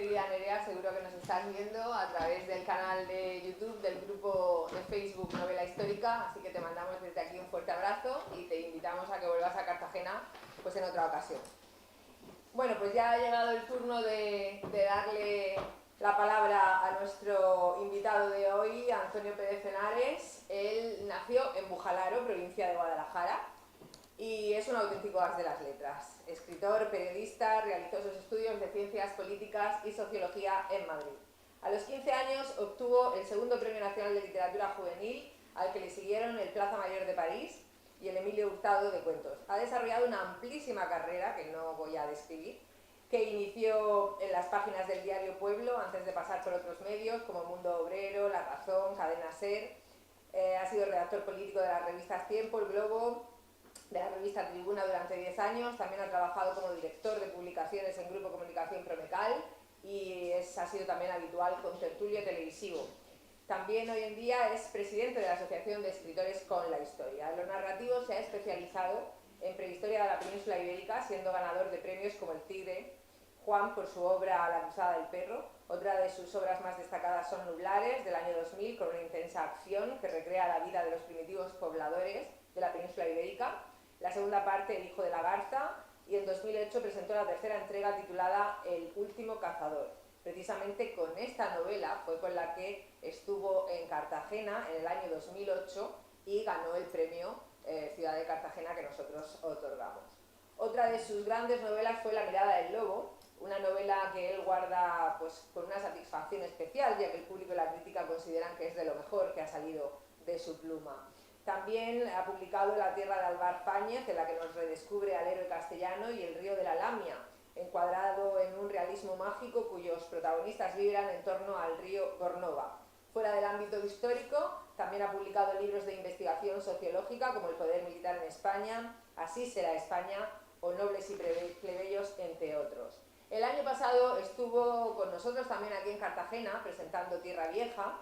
querida Nerea, seguro que nos estás viendo a través del canal de YouTube del grupo de Facebook Novela Histórica, así que te mandamos desde aquí un fuerte abrazo y te invitamos a que vuelvas a Cartagena pues en otra ocasión. Bueno, pues ya ha llegado el turno de darle la palabra a nuestro invitado de hoy, Antonio Pérez Henares. Él nació en Bujalaro, provincia de Guadalajara, y es un auténtico as de las letras. Escritor, periodista, realizó sus estudios de Ciencias Políticas y Sociología en Madrid. A los 15 años obtuvo el segundo Premio Nacional de Literatura Juvenil, al que le siguieron el Plaza Mayor de París y el Emilio Hurtado de Cuentos. Ha desarrollado una amplísima carrera, que no voy a describir, que inició en las páginas del diario Pueblo antes de pasar por otros medios como Mundo Obrero, La Razón, Cadena SER. Ha sido redactor político de las revistas Tiempo, El Globo, de la revista Tribuna durante 10 años. También ha trabajado como director de publicaciones en Grupo Comunicación Promecal y ha sido también habitual con tertulio televisivo. También hoy en día es presidente de la Asociación de Escritores con la Historia. En lo narrativo se ha especializado en prehistoria de la península ibérica, siendo ganador de premios como el Tigre, Juan por su obra La Cruzada del Perro. Otra de sus obras más destacadas son Nublares, del año 2000, con una intensa acción que recrea la vida de los primitivos pobladores de la península ibérica. La segunda parte, El Hijo de la Garza, y en 2008 presentó la tercera entrega titulada El Último Cazador. Precisamente con esta novela fue con la que estuvo en Cartagena en el año 2008 y ganó el premio Ciudad de Cartagena que nosotros otorgamos. Otra de sus grandes novelas fue La Mirada del Lobo, una novela que él guarda pues, con una satisfacción especial, ya que el público y la crítica consideran que es de lo mejor que ha salido de su pluma. También ha publicado La Tierra de Alvar Fáñez, en la que nos redescubre al héroe castellano, y El Río de la Lamia, encuadrado en un realismo mágico cuyos protagonistas vibran en torno al río Gornova. Fuera del ámbito histórico, también ha publicado libros de investigación sociológica como El poder militar en España, Así será España o Nobles y plebeyos, entre otros. El año pasado estuvo con nosotros también aquí en Cartagena presentando Tierra Vieja,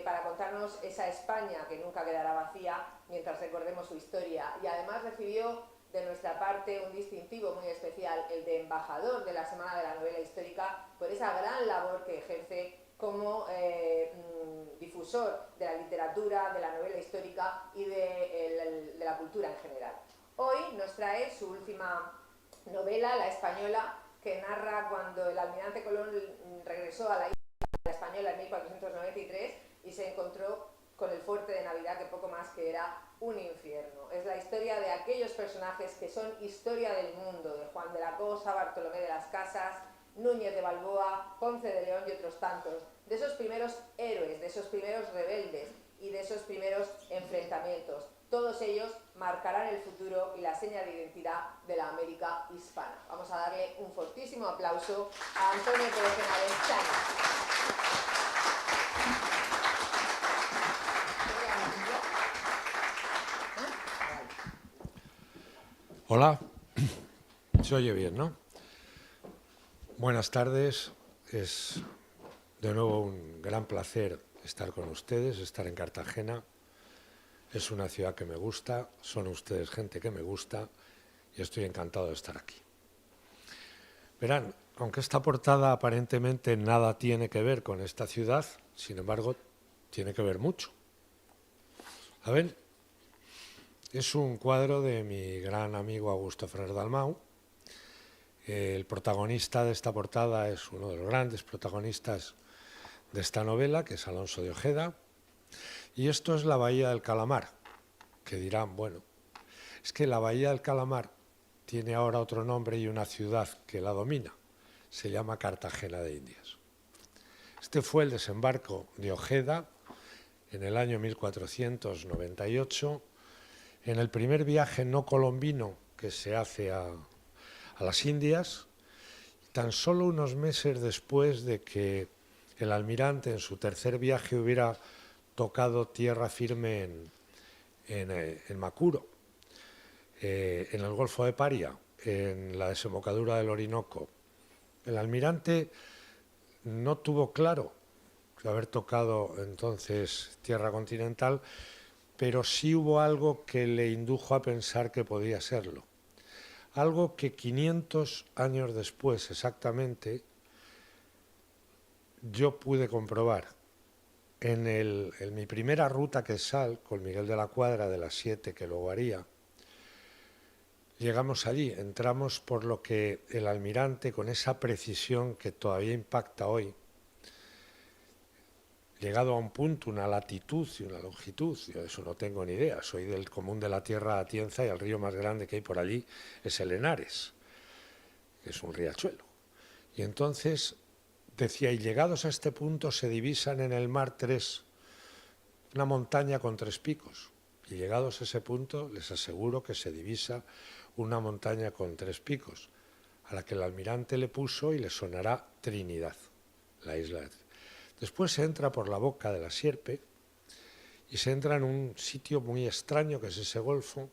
para contarnos esa España que nunca quedará vacía mientras recordemos su historia, y además recibió de nuestra parte un distintivo muy especial, el de embajador de la Semana de la Novela Histórica, por esa gran labor que ejerce como difusor de la literatura, de la novela histórica y de la cultura en general. Hoy nos trae su última novela, La Española, que narra cuando el almirante Colón regresó a la española en 1493 y se encontró con el fuerte de Navidad, que poco más que era un infierno. Es la historia de aquellos personajes que son historia del mundo, de Juan de la Cosa, Bartolomé de las Casas, Núñez de Balboa, Ponce de León y otros tantos, de esos primeros héroes, de esos primeros rebeldes y de esos primeros enfrentamientos. Todos ellos marcarán el futuro y la seña de identidad de la América hispana. Vamos a darle un fortísimo aplauso a Antonio Pérez Henares. Hola, se oye bien, ¿no? Buenas tardes, es de nuevo un gran placer estar con ustedes, estar en Cartagena. Es una ciudad que me gusta, son ustedes gente que me gusta y estoy encantado de estar aquí. Verán, aunque esta portada aparentemente nada tiene que ver con esta ciudad, sin embargo, tiene que ver mucho. A ver, es un cuadro de mi gran amigo Augusto Ferrer Dalmau. El protagonista de esta portada es uno de los grandes protagonistas de esta novela, que es Alonso de Ojeda. Y esto es la Bahía del Calamar, que dirán, bueno, es que la Bahía del Calamar tiene ahora otro nombre y una ciudad que la domina. Se llama Cartagena de Indias. Este fue el desembarco de Ojeda en el año 1498, en el primer viaje no colombino que se hace a las Indias, tan solo unos meses después de que el almirante en su tercer viaje hubiera tocado tierra firme en Macuro, en el Golfo de Paria, en la desembocadura del Orinoco. El almirante no tuvo claro haber tocado entonces tierra continental, pero sí hubo algo que le indujo a pensar que podía serlo. Algo que 500 años después exactamente yo pude comprobar en mi primera ruta que sal con Miguel de la Cuadra de las 7 que luego haría. Llegamos allí, entramos por lo que el almirante, con esa precisión que todavía impacta hoy, llegado a un punto, una latitud y una longitud, yo de eso no tengo ni idea, soy del común de la Tierra de Atienza y el río más grande que hay por allí es el Henares, que es un riachuelo. Y entonces decía, y llegados a este punto se divisan en el mar una montaña con 3 picos. Y llegados a ese punto les aseguro que se divisa una montaña con 3 picos, a la que el almirante le puso y le sonará Trinidad, la isla. Después se entra por la boca de la Sierpe y se entra en un sitio muy extraño que es ese golfo,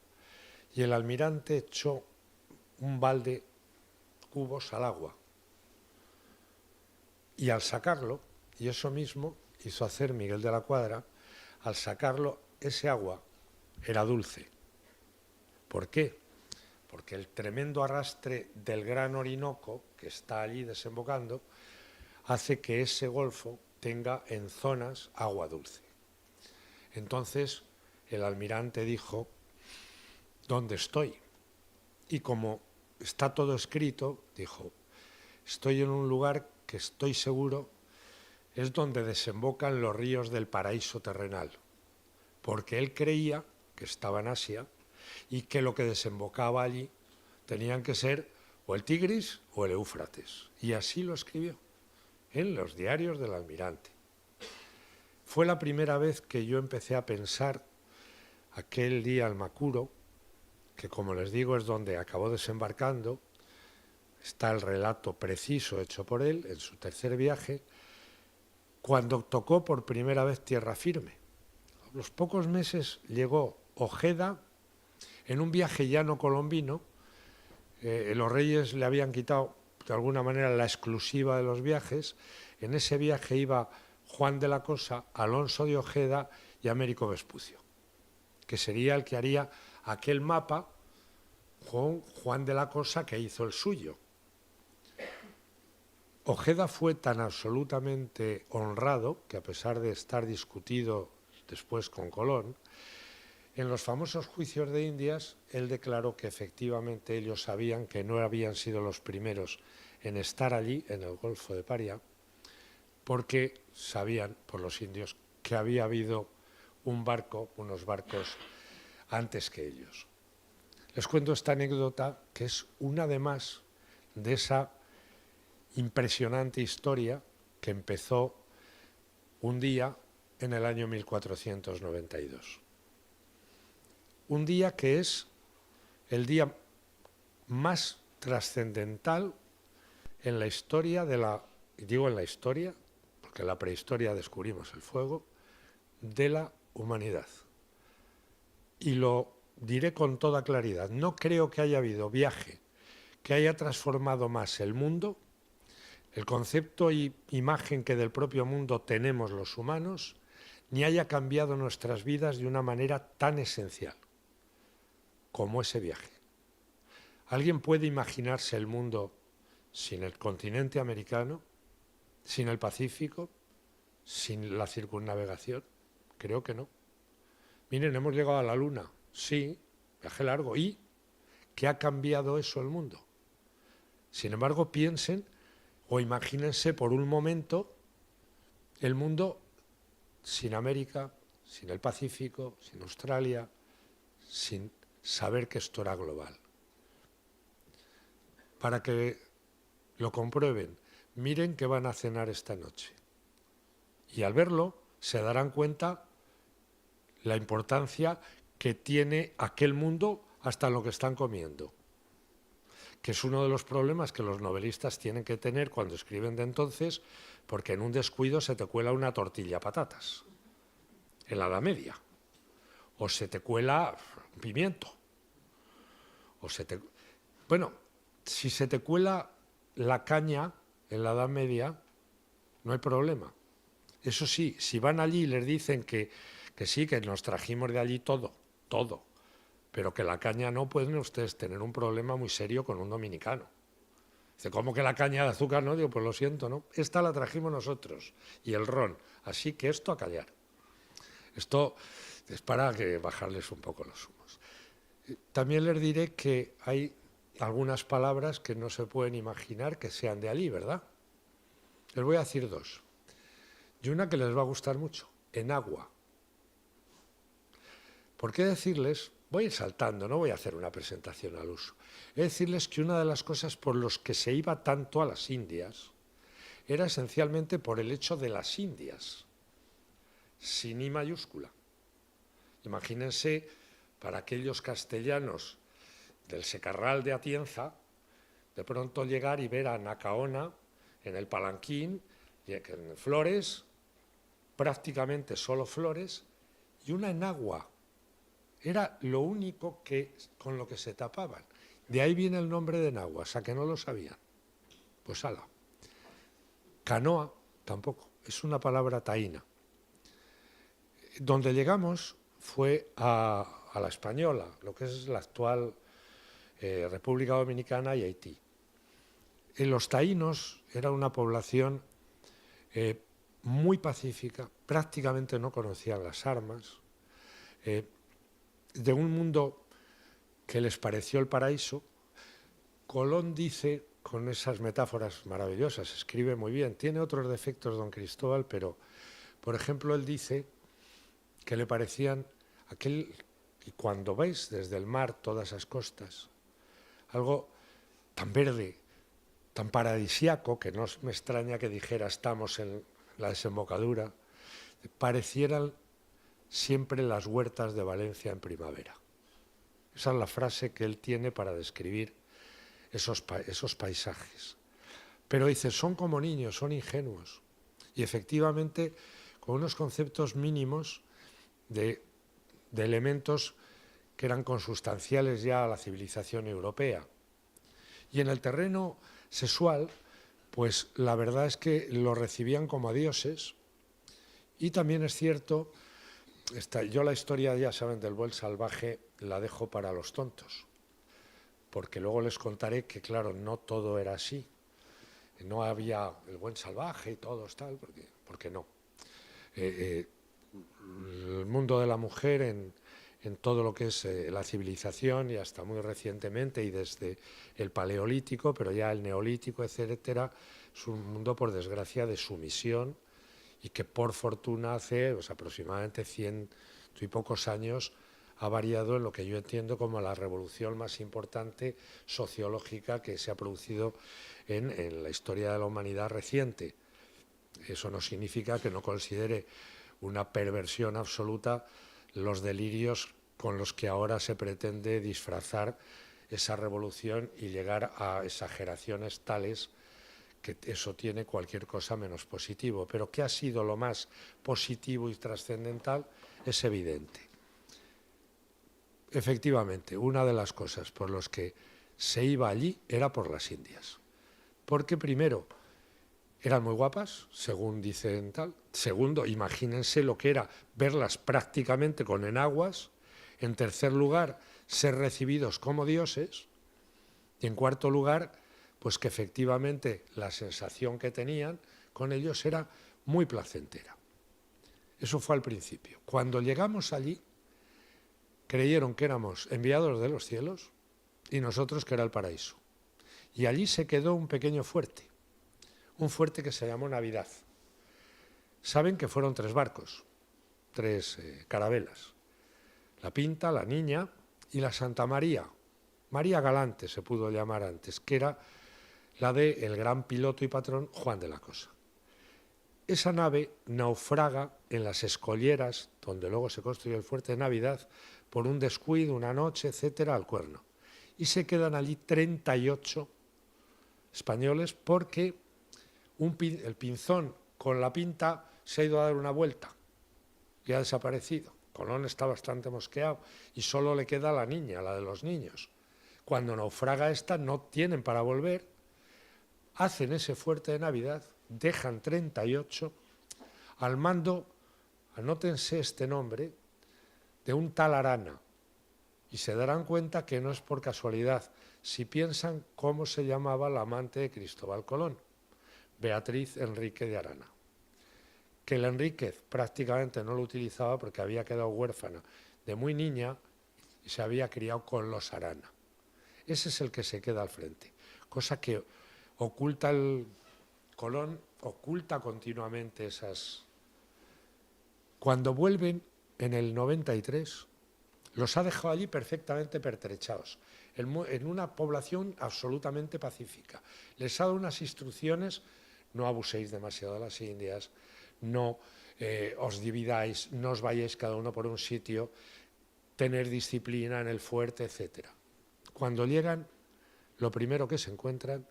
y el almirante echó un balde cubos al agua. Y al sacarlo, y eso mismo hizo hacer Miguel de la Cuadra, al sacarlo ese agua era dulce. ¿Por qué? Porque el tremendo arrastre del gran Orinoco, que está allí desembocando, hace que ese golfo tenga en zonas agua dulce. Entonces el almirante dijo, ¿dónde estoy? Y como está todo escrito, dijo, estoy en un lugar que estoy seguro es donde desembocan los ríos del paraíso terrenal, porque él creía que estaba en Asia y que lo que desembocaba allí tenían que ser o el Tigris o el Éufrates. Y así lo escribió en los diarios del almirante. Fue la primera vez que yo empecé a pensar aquel día al Macuro, que como les digo es donde acabó desembarcando, está el relato preciso hecho por él en su tercer viaje, cuando tocó por primera vez tierra firme. A los pocos meses llegó Ojeda en un viaje llano colombino. Los reyes le habían quitado de alguna manera la exclusiva de los viajes. En ese viaje iba Juan de la Cosa, Alonso de Ojeda y Américo Vespucio, que sería el que haría aquel mapa con Juan de la Cosa que hizo el suyo. Ojeda fue tan absolutamente honrado que, a pesar de estar discutido después con Colón, en los famosos juicios de Indias, él declaró que efectivamente ellos sabían que no habían sido los primeros en estar allí, en el Golfo de Paria, porque sabían por los indios que había habido unos barcos antes que ellos. Les cuento esta anécdota, que es una además de esa impresionante historia que empezó un día en el año 1492. Un día que es el día más trascendental en la historia digo en la historia, porque en la prehistoria descubrimos el fuego, de la humanidad. Y lo diré con toda claridad, no creo que haya habido viaje que haya transformado más el mundo, el concepto y imagen que del propio mundo tenemos los humanos, ni haya cambiado nuestras vidas de una manera tan esencial como ese viaje. ¿Alguien puede imaginarse el mundo sin el continente americano, sin el Pacífico, sin la circunnavegación? Creo que no. Miren, hemos llegado a la Luna, sí, viaje largo, ¿y qué ha cambiado eso el mundo? Sin embargo, piensen o imagínense por un momento el mundo sin América, sin el Pacífico, sin Australia, sin saber que esto era global. Para que lo comprueben, miren que van a cenar esta noche. Y al verlo se darán cuenta la importancia que tiene aquel mundo hasta lo que están comiendo, que es uno de los problemas que los novelistas tienen que tener cuando escriben de entonces, porque en un descuido se te cuela una tortilla a patatas, en la Edad Media, o se te cuela un pimiento, bueno, si se te cuela la caña en la Edad Media, no hay problema. Eso sí, si van allí y les dicen que sí, que nos trajimos de allí todo, pero que la caña no, pueden ustedes tener un problema muy serio con un dominicano. Dice, ¿cómo que la caña de azúcar no? Digo, pues lo siento, ¿no? Esta la trajimos nosotros, y el ron. Así que esto a callar. Esto es para que bajarles un poco los humos. También les diré que hay algunas palabras que no se pueden imaginar que sean de allí, ¿verdad? Les voy a decir dos. Y una que les va a gustar mucho, enagua. ¿Por qué decirles? Voy a ir saltando, no voy a hacer una presentación al uso. Es decirles que una de las cosas por las que se iba tanto a las Indias era esencialmente por el hecho de las Indias, sin I mayúscula. Imagínense, para aquellos castellanos del Secarral de Atienza, de pronto llegar y ver a Nacaona en el palanquín, en flores, prácticamente solo flores, y una enagua. Era lo único con lo que se tapaban. De ahí viene el nombre de enaguas, a que no lo sabían. Pues ala. Canoa, tampoco, es una palabra taína. Donde llegamos fue a la Española, lo que es la actual República Dominicana y Haití. Los taínos eran una población muy pacífica, prácticamente no conocían las armas, de un mundo que les pareció el paraíso. Colón dice, con esas metáforas maravillosas, escribe muy bien, tiene otros defectos don Cristóbal, pero, por ejemplo, él dice que le parecían y cuando veis desde el mar todas esas costas, algo tan verde, tan paradisíaco, que no me extraña que dijera estamos en la desembocadura, parecieran siempre las huertas de Valencia en primavera. Esa es la frase que él tiene para describir esos paisajes. Pero dice, son como niños, son ingenuos. Y efectivamente, con unos conceptos mínimos de elementos que eran consustanciales ya a la civilización europea. Y en el terreno sexual, pues la verdad es que lo recibían como a dioses. Y también es cierto, yo la historia, ya saben, del buen salvaje la dejo para los tontos, porque luego les contaré que, claro, no todo era así. No había el buen salvaje y todos tal, porque no. El mundo de la mujer en todo lo que es la civilización, y hasta muy recientemente, y desde el paleolítico, pero ya el neolítico, etcétera, es un mundo, por desgracia, de sumisión, y que por fortuna hace aproximadamente 100 y pocos años ha variado en lo que yo entiendo como la revolución más importante sociológica que se ha producido en la historia de la humanidad reciente. Eso no significa que no considere una perversión absoluta los delirios con los que ahora se pretende disfrazar esa revolución y llegar a exageraciones tales que eso tiene cualquier cosa menos positivo. Pero ¿qué ha sido lo más positivo y trascendental? Es evidente. Efectivamente, una de las cosas por las que se iba allí era por las Indias. Porque primero, eran muy guapas, según dicen tal. Segundo, imagínense lo que era verlas prácticamente con enaguas. En tercer lugar, ser recibidos como dioses. Y en cuarto lugar, pues que efectivamente la sensación que tenían con ellos era muy placentera. Eso fue al principio. Cuando llegamos allí, creyeron que éramos enviados de los cielos y nosotros que era el paraíso. Y allí se quedó un pequeño fuerte. Un fuerte que se llamó Navidad. Saben que fueron 3 barcos, 3 carabelas. La Pinta, la Niña y la Santa María. María Galante se pudo llamar antes, que era la del gran piloto y patrón Juan de la Cosa. Esa nave naufraga en las escolleras, donde luego se construyó el fuerte de Navidad, por un descuido, una noche, etcétera, al Cuerno. Y se quedan allí 38 españoles porque el Pinzón con la Pinta se ha ido a dar una vuelta y ha desaparecido. Colón está bastante mosqueado y solo le queda la Niña, la de los niños. Cuando naufraga esta no tienen para volver, hacen ese fuerte de Navidad, dejan 38 al mando, anótense este nombre, de un tal Arana. Y se darán cuenta que no es por casualidad si piensan cómo se llamaba la amante de Cristóbal Colón, Beatriz Enrique de Arana. Que el Enríquez prácticamente no lo utilizaba porque había quedado huérfana de muy niña y se había criado con los Arana. Ese es el que se queda al frente, cosa que oculta el Colón, oculta continuamente esas. Cuando vuelven en el 93, los ha dejado allí perfectamente pertrechados, en una población absolutamente pacífica. Les ha dado unas instrucciones: no abuséis demasiado de las Indias, no os dividáis, no os vayáis cada uno por un sitio, tener disciplina en el fuerte, etc. Cuando llegan, lo primero que se encuentran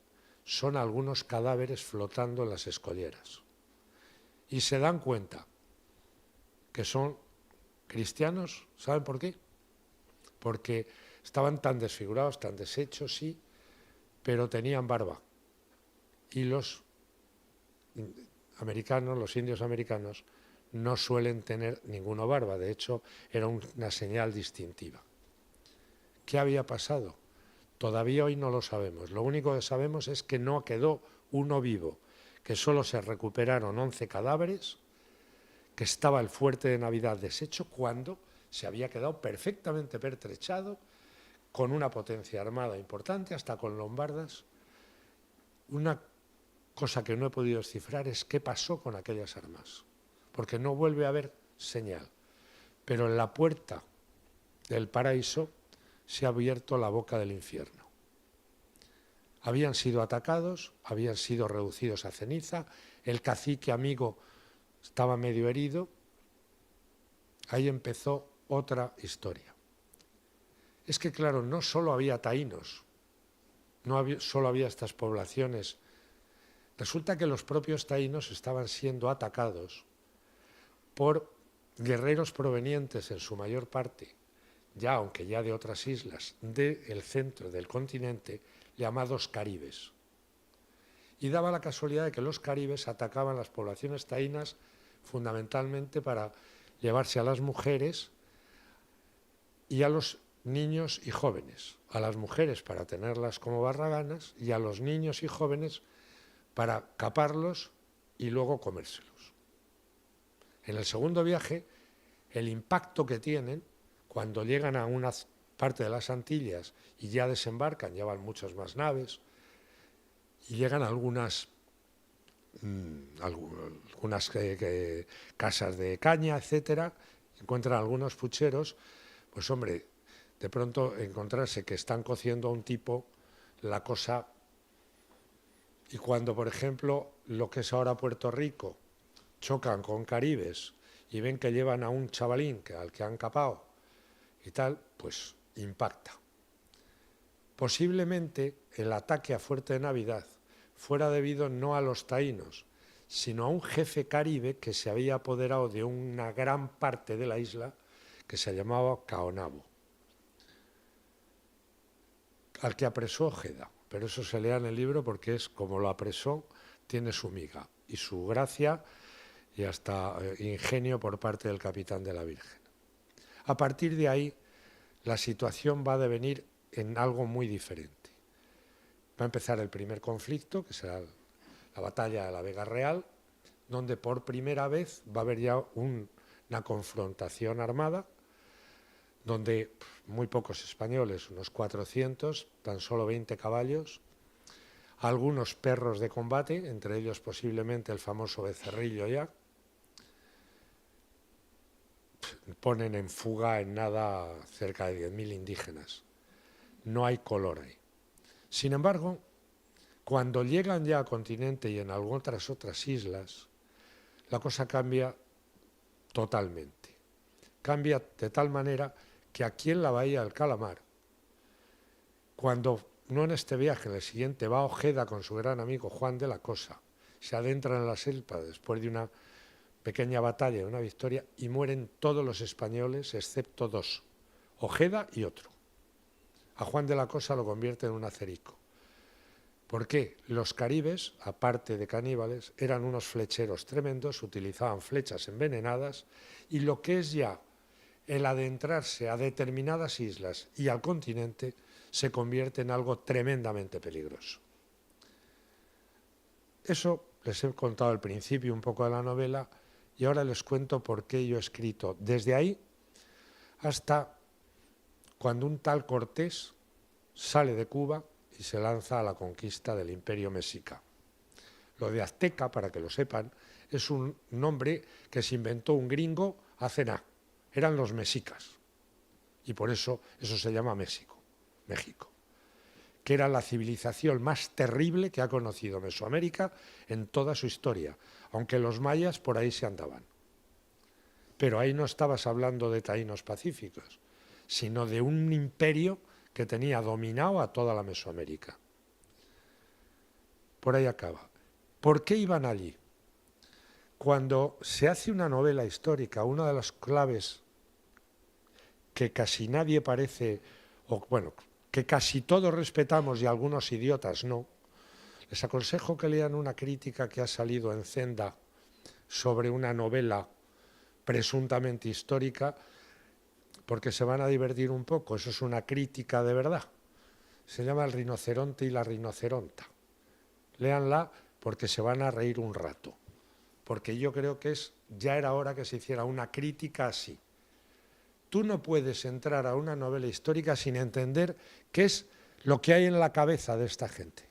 son algunos cadáveres flotando en las escolleras. Y se dan cuenta que son cristianos. ¿Saben por qué? Porque estaban tan desfigurados, tan deshechos, sí, pero tenían barba. Y los americanos, los indios americanos, no suelen tener ninguna barba. De hecho, era una señal distintiva. ¿Qué había pasado? Todavía hoy no lo sabemos. Lo único que sabemos es que no quedó uno vivo, que solo se recuperaron 11 cadáveres, que estaba el fuerte de Navidad deshecho cuando se había quedado perfectamente pertrechado, con una potencia armada importante, hasta con lombardas. Una cosa que no he podido descifrar es qué pasó con aquellas armas, porque no vuelve a haber señal. Pero en la puerta del paraíso se ha abierto la boca del infierno. Habían sido atacados, habían sido reducidos a ceniza, el cacique amigo estaba medio herido. Ahí empezó otra historia. Es que, claro, no solo había taínos, solo había estas poblaciones. Resulta que los propios taínos estaban siendo atacados por guerreros provenientes, en su mayor parte, aunque ya de otras islas, del centro del continente, llamados caribes. Y daba la casualidad de que los caribes atacaban las poblaciones taínas fundamentalmente para llevarse a las mujeres y a los niños y jóvenes. A las mujeres para tenerlas como barraganas y a los niños y jóvenes para caparlos y luego comérselos. En el segundo viaje, el impacto que tienen cuando llegan a una parte de las Antillas y ya desembarcan, llevan muchas más naves y llegan a algunas casas de caña, etcétera, encuentran algunos pucheros, pues hombre, de pronto encontrarse que están cociendo a un tipo, la cosa. Y cuando, por ejemplo, lo que es ahora Puerto Rico, chocan con caribes y ven que llevan a un chavalín al que han capado y tal, pues impacta. Posiblemente el ataque a Fuerte de Navidad fuera debido no a los taínos, sino a un jefe caribe que se había apoderado de una gran parte de la isla que se llamaba Caonabo, al que apresó Ojeda. Pero eso se lea en el libro porque es como lo apresó, tiene su miga y su gracia y hasta ingenio por parte del capitán de la Virgen. A partir de ahí, la situación va a devenir en algo muy diferente. Va a empezar el primer conflicto, que será la batalla de la Vega Real, donde por primera vez va a haber ya una confrontación armada, donde muy pocos españoles, unos 400, tan solo 20 caballos, algunos perros de combate, entre ellos posiblemente el famoso becerrillo ya, ponen en fuga en nada cerca de 10.000 indígenas. No hay color ahí. Sin embargo, cuando llegan ya al continente y en algunas otras islas, la cosa cambia totalmente. Cambia de tal manera que aquí en la Bahía del Calamar, cuando no en este viaje, en el siguiente, va Ojeda con su gran amigo Juan de la Cosa, se adentran en la selva después de una pequeña batalla y una victoria y mueren todos los españoles excepto dos, Ojeda y otro. A Juan de la Cosa lo convierte en un acerico. ¿Por qué? Los caribes, aparte de caníbales, eran unos flecheros tremendos, utilizaban flechas envenenadas y lo que es ya el adentrarse a determinadas islas y al continente se convierte en algo tremendamente peligroso. Eso les he contado al principio un poco de la novela y ahora les cuento por qué yo he escrito desde ahí hasta cuando un tal Cortés sale de Cuba y se lanza a la conquista del Imperio Mexica. Lo de azteca, para que lo sepan, es un nombre que se inventó un gringo hace nada. Eran los mexicas y por eso se llama México, que era la civilización más terrible que ha conocido Mesoamérica en toda su historia, aunque los mayas por ahí se andaban. Pero ahí no estabas hablando de taínos pacíficos, sino de un imperio que tenía dominado a toda la Mesoamérica. Por ahí acaba. ¿Por qué iban allí? Cuando se hace una novela histórica, una de las claves que casi nadie parece, o bueno, que casi todos respetamos y algunos idiotas no, les aconsejo que lean una crítica que ha salido en Zenda sobre una novela presuntamente histórica, porque se van a divertir un poco. Eso es una crítica de verdad. Se llama El rinoceronte y la rinoceronta. Léanla porque se van a reír un rato, porque yo creo que ya era hora que se hiciera una crítica así. Tú no puedes entrar a una novela histórica sin entender qué es lo que hay en la cabeza de esta gente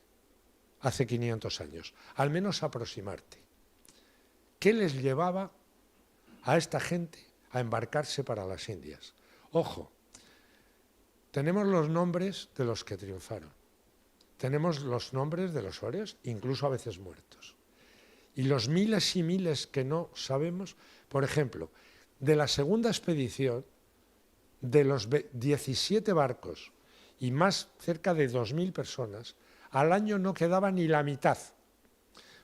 hace 500 años, al menos aproximarte. ¿Qué les llevaba a esta gente a embarcarse para las Indias? Ojo, tenemos los nombres de los que triunfaron, tenemos los nombres de los héroes, incluso a veces muertos, y los miles y miles que no sabemos. Por ejemplo, de la segunda expedición, de los 17 barcos y más cerca de 2.000 personas, al año no quedaba ni la mitad,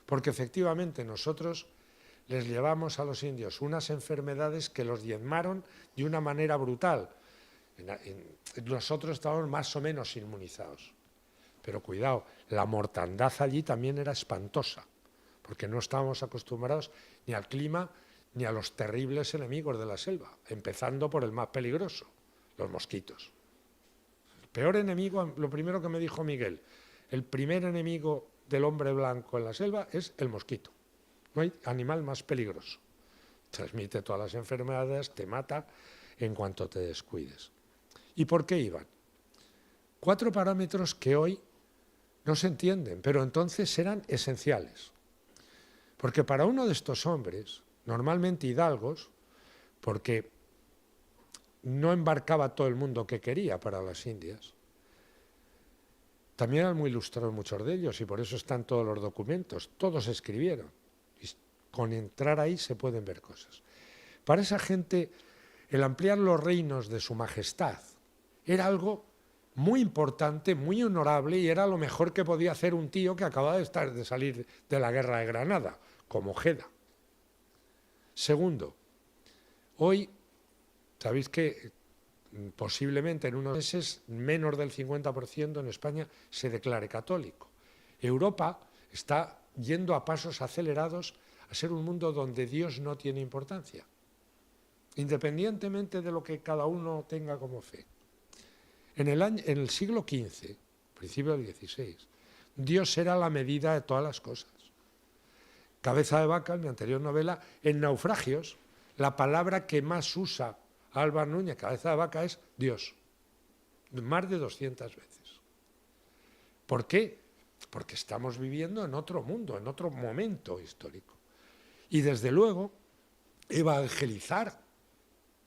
porque efectivamente nosotros les llevamos a los indios unas enfermedades que los diezmaron de una manera brutal. Nosotros estábamos más o menos inmunizados. Pero cuidado, la mortandad allí también era espantosa, porque no estábamos acostumbrados ni al clima ni a los terribles enemigos de la selva, empezando por el más peligroso, los mosquitos. El peor enemigo, lo primero que me dijo Miguel, el primer enemigo del hombre blanco en la selva es el mosquito. No hay animal más peligroso. Transmite todas las enfermedades, te mata en cuanto te descuides. ¿Y por qué iban? 4 parámetros que hoy no se entienden, pero entonces eran esenciales. Porque para uno de estos hombres, normalmente hidalgos, porque no embarcaba todo el mundo que quería para las Indias, también eran muy ilustrados muchos de ellos y por eso están todos los documentos, todos escribieron. Y con entrar ahí se pueden ver cosas. Para esa gente, el ampliar los reinos de su majestad era algo muy importante, muy honorable y era lo mejor que podía hacer un tío que acababa de salir de la guerra de Granada, como Ojeda. Segundo, hoy, sabéis que posiblemente en unos meses menos del 50% en España se declare católico. Europa está yendo a pasos acelerados a ser un mundo donde Dios no tiene importancia, independientemente de lo que cada uno tenga como fe. En el siglo XV, principio del XVI, Dios era la medida de todas las cosas. Cabeza de vaca, en mi anterior novela, en Naufragios, la palabra que más usa Álvar Núñez, cabeza de vaca, es Dios. Más de 200 veces. ¿Por qué? Porque estamos viviendo en otro mundo, en otro momento histórico. Y desde luego, evangelizar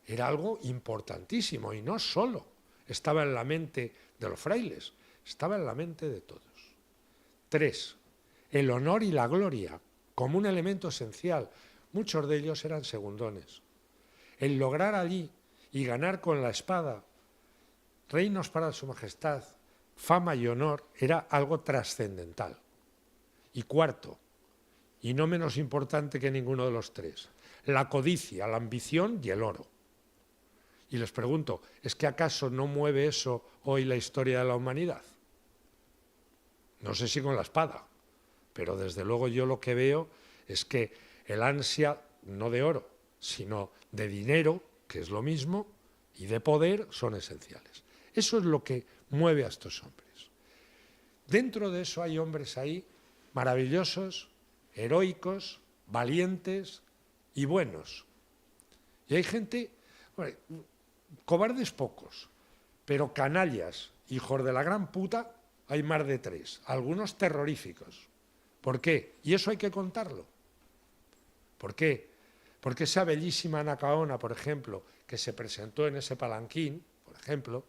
era algo importantísimo y no solo estaba en la mente de los frailes, estaba en la mente de todos. 3. El honor y la gloria como un elemento esencial. Muchos de ellos eran segundones. El lograr allí y ganar con la espada reinos para su majestad, fama y honor, era algo trascendental. Y 4, y no menos importante que ninguno de los 3, la codicia, la ambición y el oro. Y les pregunto, ¿es que acaso no mueve eso hoy la historia de la humanidad? No sé si con la espada, pero desde luego yo lo que veo es que el ansia, no de oro, sino de dinero, que es lo mismo, y de poder son esenciales. Eso es lo que mueve a estos hombres. Dentro de eso hay hombres ahí maravillosos, heroicos, valientes y buenos. Y hay gente, bueno, cobardes pocos, pero canallas, hijos de la gran puta, hay más de 3, algunos terroríficos. ¿Por qué? Y eso hay que contarlo. ¿Por qué? Porque esa bellísima Anacaona, por ejemplo, que se presentó en ese palanquín, por ejemplo,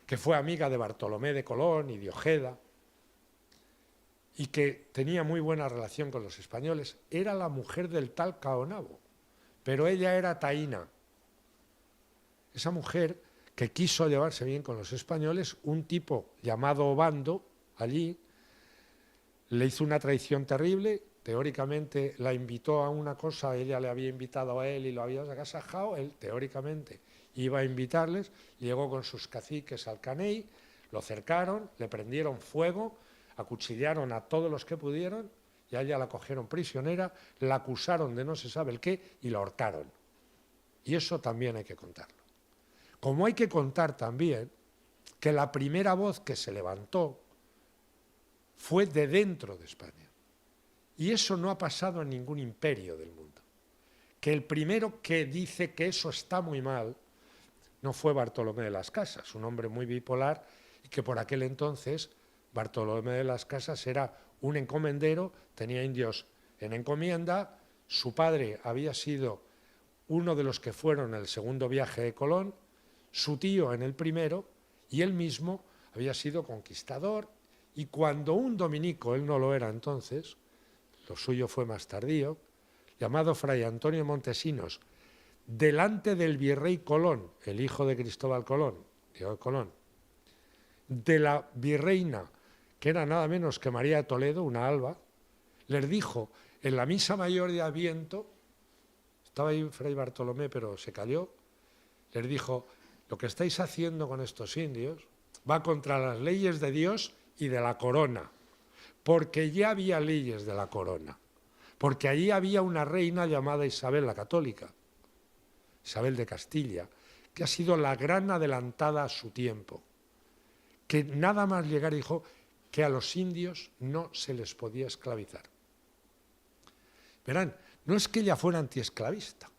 que fue amiga de Bartolomé de Colón y de Ojeda, y que tenía muy buena relación con los españoles, era la mujer del tal Caonabo, pero ella era taína. Esa mujer que quiso llevarse bien con los españoles, un tipo llamado Obando, allí, le hizo una traición terrible, teóricamente la invitó a una cosa, ella le había invitado a él y lo había agasajado, él teóricamente iba a invitarles, llegó con sus caciques al Caney, lo cercaron, le prendieron fuego, acuchillaron a todos los que pudieron y a ella la cogieron prisionera, la acusaron de no se sabe el qué y la ahorcaron. Y eso también hay que contarlo. Como hay que contar también que la primera voz que se levantó fue de dentro de España. Y eso no ha pasado en ningún imperio del mundo. Que el primero que dice que eso está muy mal no fue Bartolomé de las Casas, un hombre muy bipolar, y que por aquel entonces Bartolomé de las Casas era un encomendero, tenía indios en encomienda, su padre había sido uno de los que fueron en el segundo viaje de Colón, su tío en el primero, y él mismo había sido conquistador, y cuando un dominico, él no lo era entonces, lo suyo fue más tardío, llamado Fray Antonio Montesinos, delante del virrey Colón, el hijo de Cristóbal Colón, Diego Colón, de la virreina, que era nada menos que María de Toledo, una alba, les dijo en la misa mayor de Adviento, estaba ahí Fray Bartolomé pero se calló, les dijo, lo que estáis haciendo con estos indios va contra las leyes de Dios y de la corona, porque ya había leyes de la corona, porque allí había una reina llamada Isabel la Católica, Isabel de Castilla, que ha sido la gran adelantada a su tiempo, que nada más llegar dijo que a los indios no se les podía esclavizar. Verán, no es que ella fuera antiesclavista.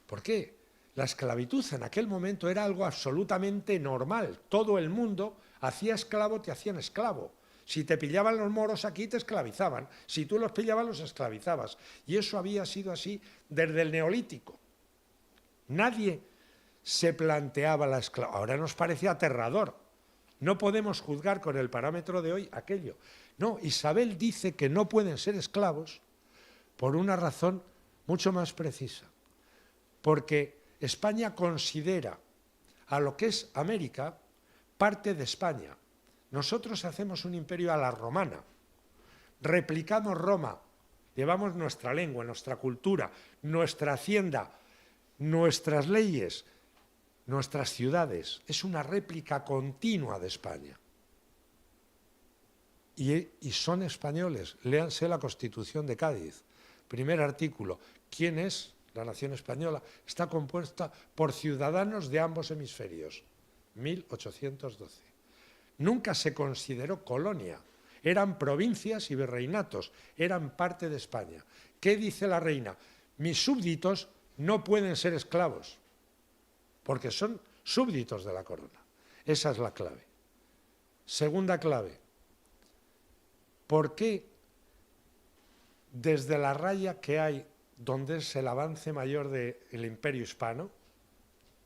¿Por qué? La esclavitud en aquel momento era algo absolutamente normal. Todo el mundo hacía esclavo, te hacían esclavo. Si te pillaban los moros aquí, te esclavizaban. Si tú los pillabas, los esclavizabas. Y eso había sido así desde el Neolítico. Nadie se planteaba la esclavitud. Ahora nos parece aterrador. No podemos juzgar con el parámetro de hoy aquello. No, Isabel dice que no pueden ser esclavos por una razón mucho más precisa. Porque España considera a lo que es América parte de España. Nosotros hacemos un imperio a la romana, replicamos Roma, llevamos nuestra lengua, nuestra cultura, nuestra hacienda, nuestras leyes, nuestras ciudades. Es una réplica continua de España. Y son españoles. Léanse la Constitución de Cádiz. Primer artículo. ¿Quién es la nación española? Está compuesta por ciudadanos de ambos hemisferios. 1812. Nunca se consideró colonia. Eran provincias y virreinatos. Eran parte de España. ¿Qué dice la reina? Mis súbditos no pueden ser esclavos, porque son súbditos de la corona. Esa es la clave. Segunda clave. ¿Por qué desde la raya que hay, donde es el avance mayor del imperio hispano,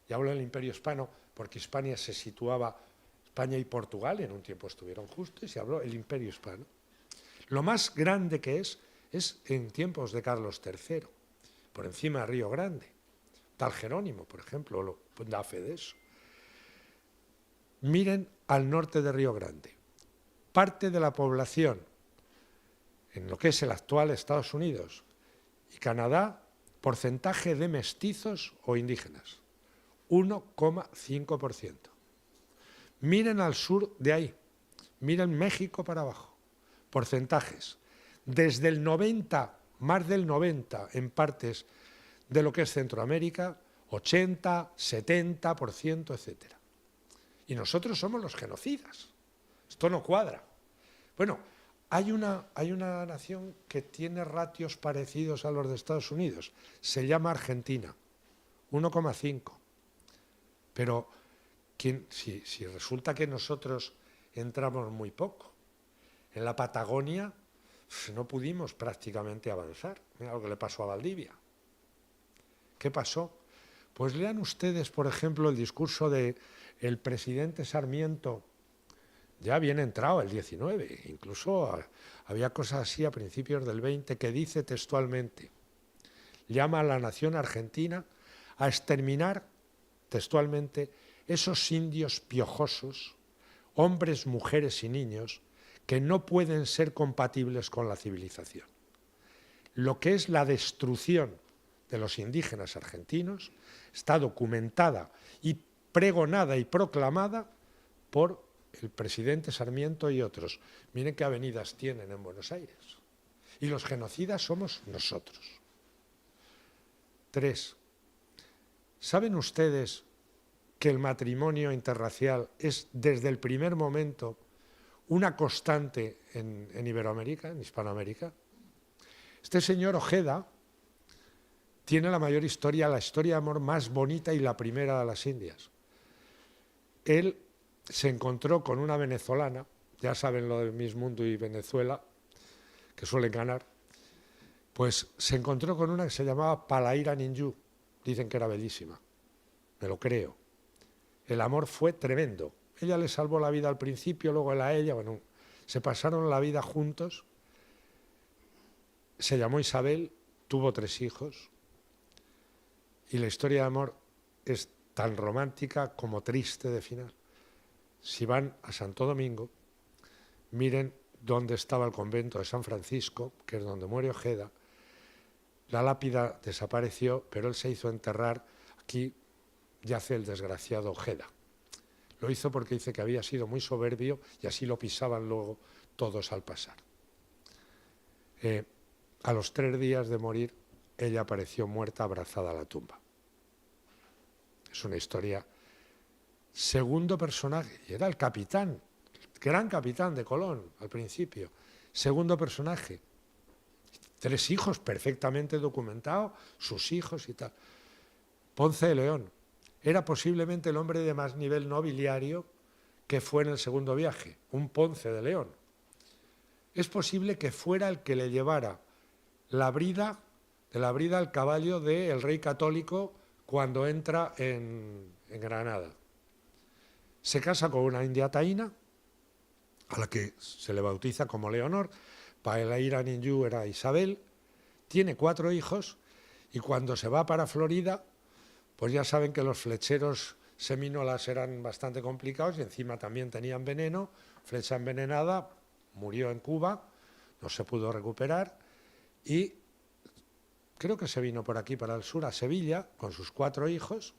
y hablo del imperio hispano porque Hispania se situaba, España y Portugal en un tiempo estuvieron juntos, y se habló del imperio hispano, lo más grande que es en tiempos de Carlos III, por encima de Río Grande, tal Jerónimo, por ejemplo, da fe de eso. Miren al norte de Río Grande, parte de la población en lo que es el actual Estados Unidos y Canadá, porcentaje de mestizos o indígenas, 1,5%. Miren al sur de ahí, miren México para abajo, porcentajes, desde el 90, más del 90 en partes de lo que es Centroamérica, 80, 70%, etc. Y nosotros somos los genocidas. Esto no cuadra. Bueno, hay una nación que tiene ratios parecidos a los de Estados Unidos. Se llama Argentina, 1,5. Pero si resulta que nosotros entramos muy poco, en la Patagonia no pudimos prácticamente avanzar. Mira lo que le pasó a Valdivia. ¿Qué pasó? Pues lean ustedes, por ejemplo, el discurso del presidente Sarmiento, ya bien entrado el 19, incluso había cosas así a principios del 20, que dice textualmente, llama a la nación argentina a exterminar textualmente esos indios piojosos, hombres, mujeres y niños, que no pueden ser compatibles con la civilización. Lo que es la destrucción de los indígenas argentinos está documentada y pregonada y proclamada por el presidente Sarmiento y otros. Miren qué avenidas tienen en Buenos Aires. Y los genocidas somos nosotros. 3. ¿Saben ustedes que el matrimonio interracial es desde el primer momento una constante en Iberoamérica, en Hispanoamérica? Este señor Ojeda tiene la mayor historia, la historia de amor más bonita y la primera de las Indias. Él se encontró con una venezolana, ya saben lo de Miss Mundo y Venezuela, que suelen ganar, pues se encontró con una que se llamaba Palaira Ninjú, dicen que era bellísima, me lo creo. El amor fue tremendo, ella le salvó la vida al principio, luego él a ella, bueno, se pasaron la vida juntos, se llamó Isabel, tuvo 3 hijos, y la historia de amor es tan romántica como triste de final. Si van a Santo Domingo, miren dónde estaba el convento de San Francisco, que es donde muere Ojeda. La lápida desapareció, pero él se hizo enterrar. Aquí yace el desgraciado Ojeda. Lo hizo porque dice que había sido muy soberbio y así lo pisaban luego todos al pasar. A los 3 días de morir, ella apareció muerta abrazada a la tumba. Es una historia. Segundo personaje, y era el capitán, el gran capitán de Colón al principio. Segundo personaje, 3 hijos perfectamente documentados, sus hijos y tal. Ponce de León era posiblemente el hombre de más nivel nobiliario que fue en el segundo viaje, un Ponce de León. Es posible que fuera el que le llevara la brida al caballo del rey católico cuando entra en Granada. Se casa con una india taína, a la que se le bautiza como Leonor. Palaira Ninjú era Isabel, tiene 4 hijos y cuando se va para Florida, pues ya saben que los flecheros semínolas eran bastante complicados y encima también tenían veneno, flecha envenenada, murió en Cuba, no se pudo recuperar y creo que se vino por aquí, para el sur, a Sevilla, con sus 4 hijos.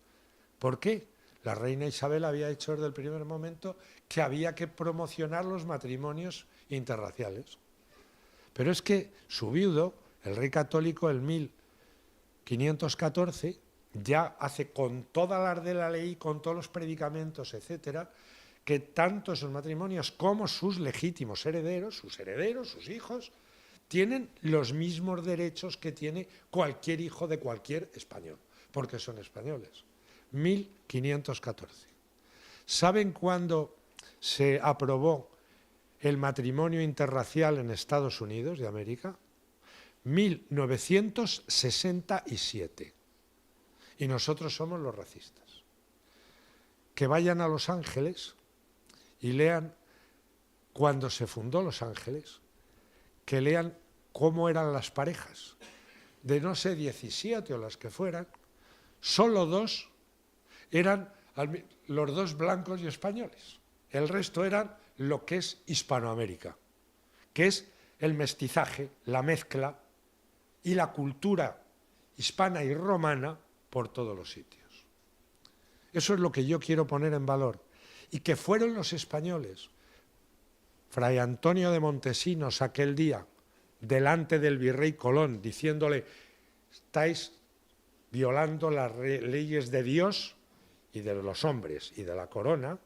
¿Por qué? La reina Isabel había dicho desde el primer momento que había que promocionar los matrimonios interraciales. Pero es que su viudo, el rey católico, en 1514, ya hace con toda la de la ley, con todos los predicamentos, etcétera, que tanto esos matrimonios como sus legítimos herederos, sus hijos, tienen los mismos derechos que tiene cualquier hijo de cualquier español, porque son españoles. 1514. ¿Saben cuándo se aprobó el matrimonio interracial en Estados Unidos de América? 1967. Y nosotros somos los racistas. Que vayan a Los Ángeles y lean cuando se fundó Los Ángeles, que lean cómo eran las parejas. De no sé 17 o las que fueran, solo 2 eran los 2 blancos y españoles. El resto eran lo que es Hispanoamérica, que es el mestizaje, la mezcla y la cultura hispana y romana por todos los sitios. Eso es lo que yo quiero poner en valor. Y que fueron los españoles, Fray Antonio de Montesinos aquel día, delante del virrey Colón, diciéndole, estáis violando las leyes de Dios y de los hombres y de la corona,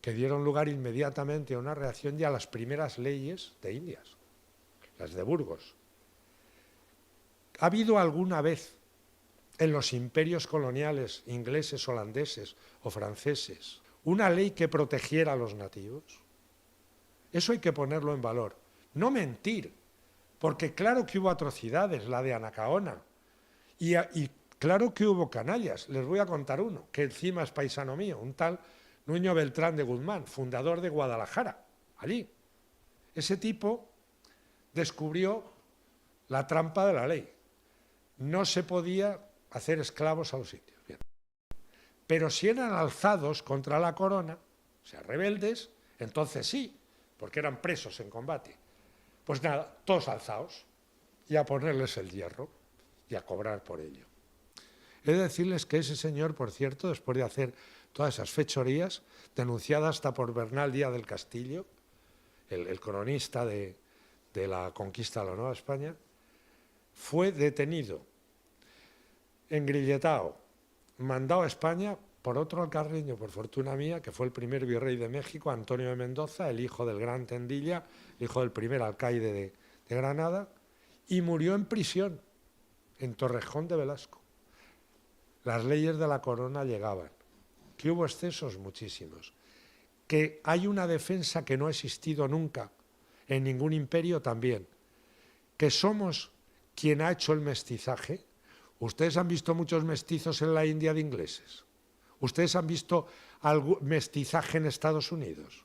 que dieron lugar inmediatamente a una reacción y a las primeras leyes de Indias, las de Burgos. ¿Ha habido alguna vez en los imperios coloniales ingleses, holandeses o franceses una ley que protegiera a los nativos? Eso hay que ponerlo en valor. No mentir, porque claro que hubo atrocidades, la de Anacaona, y claro que hubo canallas. Les voy a contar uno, que encima es paisano mío, un tal Nuño Beltrán de Guzmán, fundador de Guadalajara, allí. Ese tipo descubrió la trampa de la ley. No se podía hacer esclavos a los indios. Bien. Pero si eran alzados contra la corona, o sea, rebeldes, entonces sí, porque eran presos en combate. Pues nada, todos alzados, y a ponerles el hierro, y a cobrar por ello. He de decirles que ese señor, por cierto, después de hacer todas esas fechorías, denunciadas hasta por Bernal Díaz del Castillo, el cronista de la conquista de la Nueva España, fue detenido, engrilletado, mandado a España por otro alcarreño, por fortuna mía, que fue el primer virrey de México, Antonio de Mendoza, el hijo del gran Tendilla, el hijo del primer alcaide de Granada, y murió en prisión, en Torrejón de Velasco. Las leyes de la corona llegaban. ¿Que hubo excesos? Muchísimos. ¿Que hay una defensa que no ha existido nunca en ningún imperio? También. ¿Que somos quien ha hecho el mestizaje? ¿Ustedes han visto muchos mestizos en la India de ingleses? ¿Ustedes han visto algún mestizaje en Estados Unidos?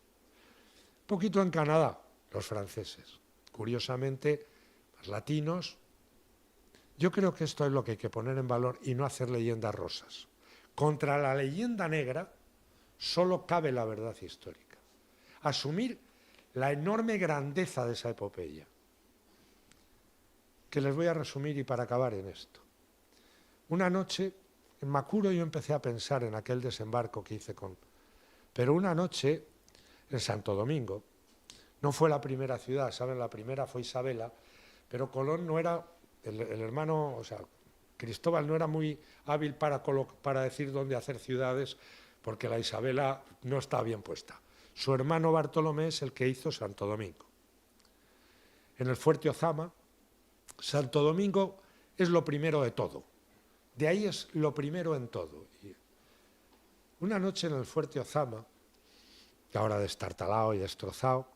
Un poquito en Canadá, los franceses. Curiosamente, los latinos. Yo creo que esto es lo que hay que poner en valor y no hacer leyendas rosas. Contra la leyenda negra solo cabe la verdad histórica. Asumir la enorme grandeza de esa epopeya, que les voy a resumir y para acabar en esto. Una noche, en Macuro yo empecé a pensar en aquel desembarco que hice con... Pero una noche, en Santo Domingo, no fue la primera ciudad, ¿saben? La primera fue Isabela, pero Colón no era... El hermano, o sea, Cristóbal no era muy hábil para decir dónde hacer ciudades, porque la Isabela no está bien puesta. Su hermano Bartolomé es el que hizo Santo Domingo. En el Fuerte Ozama, Santo Domingo es lo primero de todo. De ahí es lo primero en todo. Y una noche en el Fuerte Ozama, que ahora destartalado y destrozado,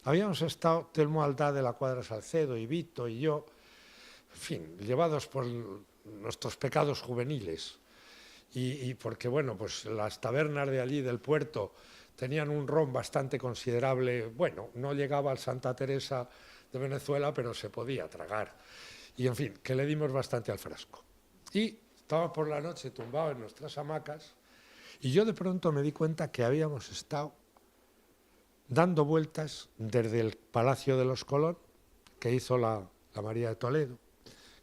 habíamos estado Telmo Aldá de la Cuadra Salcedo y Vito y yo, en fin, llevados por nuestros pecados juveniles y porque, bueno, pues las tabernas de allí del puerto tenían un ron bastante considerable, bueno, no llegaba al Santa Teresa de Venezuela, pero se podía tragar. Y, en fin, que le dimos bastante al frasco. Y estaba por la noche tumbado en nuestras hamacas y yo de pronto me di cuenta que habíamos estado dando vueltas desde el Palacio de los Colón, que hizo la María de Toledo,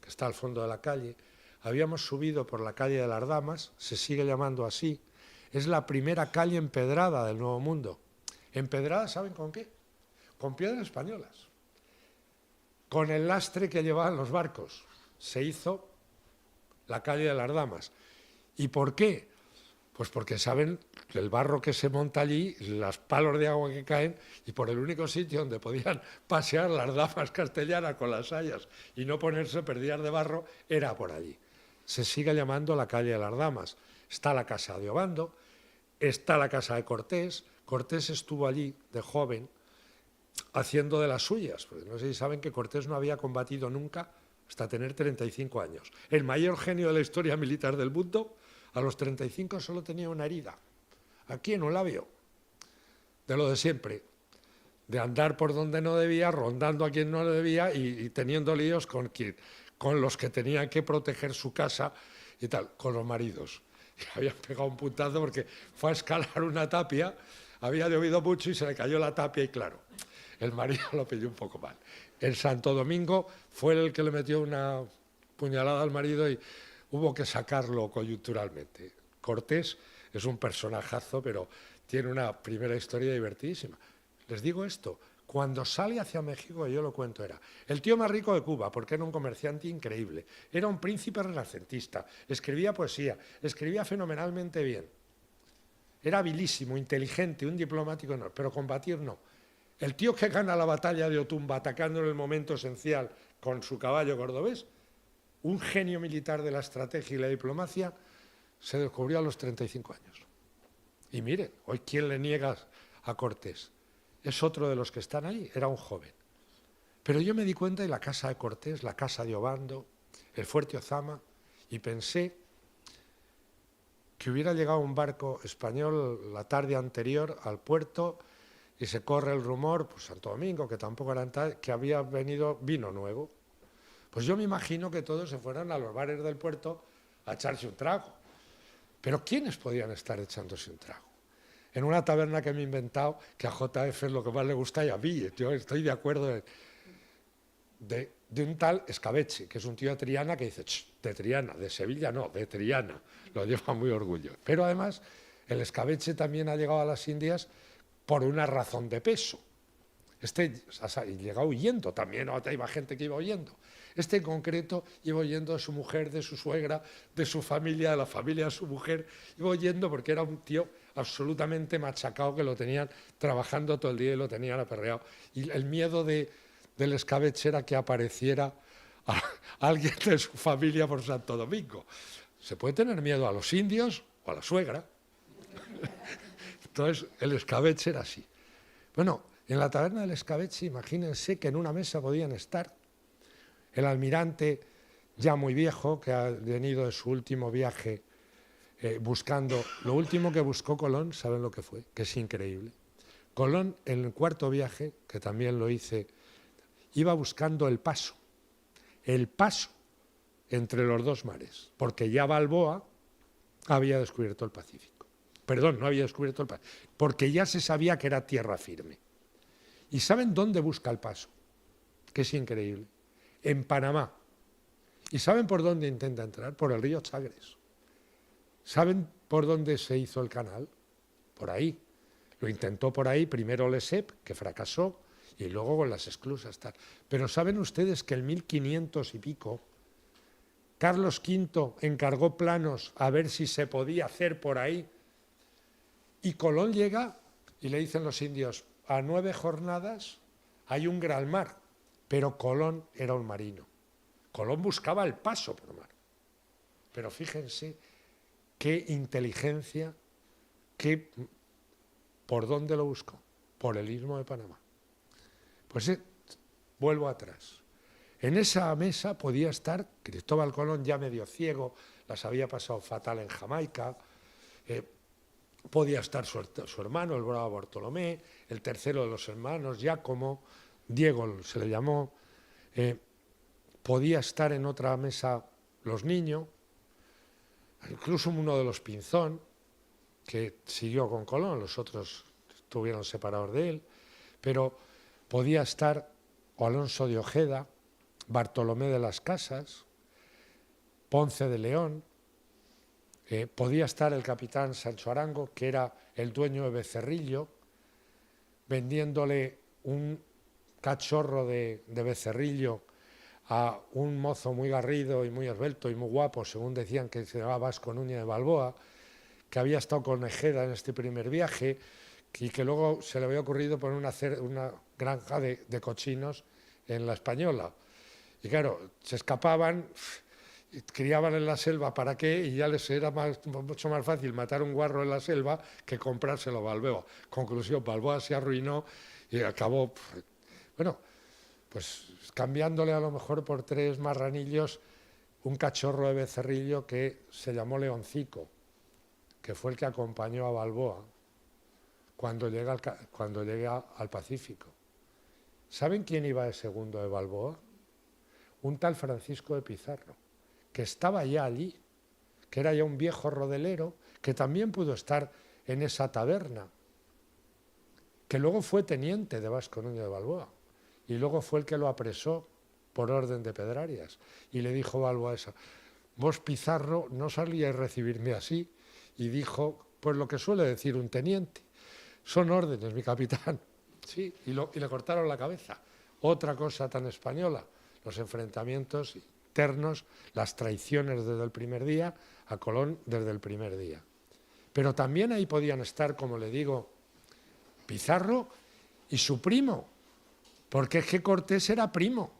que está al fondo de la calle. Habíamos subido por la calle de las Damas, se sigue llamando así. Es la primera calle empedrada del Nuevo Mundo. ¿Empedrada saben con qué? Con piedras españolas. Con el lastre que llevaban los barcos. Se hizo la calle de las Damas. ¿Y por qué? Pues porque saben el barro que se monta allí, los palos de agua que caen, y por el único sitio donde podían pasear las damas castellanas con las sayas y no ponerse perdidas de barro, era por allí. Se sigue llamando la calle de las Damas. Está la casa de Obando, está la casa de Cortés. Cortés estuvo allí de joven haciendo de las suyas, porque no sé si saben que Cortés no había combatido nunca hasta tener 35 años. El mayor genio de la historia militar del mundo, a los 35 solo tenía una herida, aquí en un labio, de lo de siempre, de andar por donde no debía, rondando a quien no debía y teniendo líos con los que tenían que proteger su casa y tal, con los maridos. Y habían pegado un puntazo porque fue a escalar una tapia, había llovido mucho y se le cayó la tapia y claro, el marido lo pilló un poco mal. En Santo Domingo fue el que le metió una puñalada al marido y hubo que sacarlo coyunturalmente. Cortés es un personajazo, pero tiene una primera historia divertidísima. Les digo esto, Cuando sale hacia México, yo lo cuento, era el tío más rico de Cuba, porque era un comerciante increíble, era un príncipe renacentista, escribía poesía, escribía fenomenalmente bien, era habilísimo, inteligente, un diplomático, no, pero combatir no. El tío que gana la batalla de Otumba atacando en el momento esencial con su caballo cordobés, un genio militar de la estrategia y la diplomacia, se descubrió a los 35 años. Y miren, hoy ¿quién le niega a Cortés? Es otro de los que están ahí, era un joven. Pero yo me di cuenta de la casa de Cortés, la casa de Obando, el fuerte Ozama, y pensé que hubiera llegado un barco español la tarde anterior al puerto y se corre el rumor, pues Santo Domingo, que tampoco eran tal, que había venido vino nuevo. Pues yo me imagino que todos se fueran a los bares del puerto a echarse un trago. Pero ¿quiénes podían estar echándose un trago? En una taberna que me he inventado, que a JF es lo que más le gusta y a mí, yo estoy de acuerdo, de un tal Escabeche, que es un tío de Triana que dice, de Triana, de Sevilla no, de Triana, lo lleva muy orgullo. Pero además, el Escabeche también ha llegado a las Indias por una razón de peso. Y llega huyendo también, iba gente que iba huyendo. Este en concreto iba huyendo de su mujer, de su suegra, de su familia, de la familia de su mujer. Iba huyendo porque era un tío absolutamente machacado, que lo tenían trabajando todo el día y lo tenían aperreado. Y el miedo del Escabeche era que apareciera alguien de su familia por Santo Domingo. Se puede tener miedo a los indios o a la suegra. Entonces, el Escabeche era así. Bueno, en la taberna del Escabeche, imagínense que en una mesa podían estar el almirante, ya muy viejo, que ha venido de su último viaje buscando, lo último que buscó Colón, ¿saben lo que fue? Que es increíble. Colón, en el cuarto viaje, que también lo hice, iba buscando el paso entre los dos mares, porque ya Balboa había descubierto el Pacífico. Perdón, no había descubierto el Pacífico, porque ya se sabía que era tierra firme. ¿Y saben dónde busca el paso? Que es increíble. En Panamá. ¿Y saben por dónde intenta entrar? Por el río Chagres. ¿Saben por dónde se hizo el canal? Por ahí. Lo intentó por ahí, primero Lesseps, que fracasó, y luego con las esclusas. Tal. Pero ¿saben ustedes que en 1500 y pico, Carlos V encargó planos a ver si se podía hacer por ahí? Y Colón llega y le dicen los indios, a 9 jornadas hay un gran mar, pero Colón era un marino. Colón buscaba el paso por mar. Pero fíjense qué inteligencia, ¿por dónde lo buscó? Por el Istmo de Panamá. Pues vuelvo atrás. En esa mesa podía estar Cristóbal Colón, ya medio ciego, las había pasado fatal en Jamaica, podía estar su hermano, el bravo Bartolomé, el tercero de los hermanos, Giacomo, Diego se le llamó, podía estar en otra mesa los niños, incluso uno de los Pinzón, que siguió con Colón, los otros estuvieron separados de él, pero podía estar Alonso de Ojeda, Bartolomé de las Casas, Ponce de León, podía estar el capitán Sancho Arango, que era el dueño de Becerrillo, vendiéndole un cachorro de becerrillo a un mozo muy garrido y muy esbelto y muy guapo, según decían, que se llamaba Vasco Núñez de Balboa, que había estado con Ejeda en este primer viaje y que luego se le había ocurrido poner una granja de cochinos en La Española. Y claro, se escapaban, criaban en la selva, ¿para qué? Y ya les era mucho más fácil matar un guarro en la selva que comprárselo a Balboa. Conclusión, Balboa se arruinó y acabó, bueno, pues cambiándole a lo mejor por 3 marranillos un cachorro de becerrillo que se llamó Leoncico, que fue el que acompañó a Balboa cuando llega al Pacífico. ¿Saben quién iba de segundo de Balboa? Un tal Francisco de Pizarro, que estaba ya allí, que era ya un viejo rodelero, que también pudo estar en esa taberna, que luego fue teniente de Vasco Núñez de Balboa, y luego fue el que lo apresó por orden de Pedrarias, y le dijo Balboa esa, vos Pizarro no salíais a recibirme así, y dijo, pues lo que suele decir un teniente, son órdenes, mi capitán. Sí, y le cortaron la cabeza. Otra cosa tan española, los enfrentamientos internos, las traiciones desde el primer día, a Colón desde el primer día. Pero también ahí podían estar, como le digo, Pizarro y su primo, porque es que Cortés era primo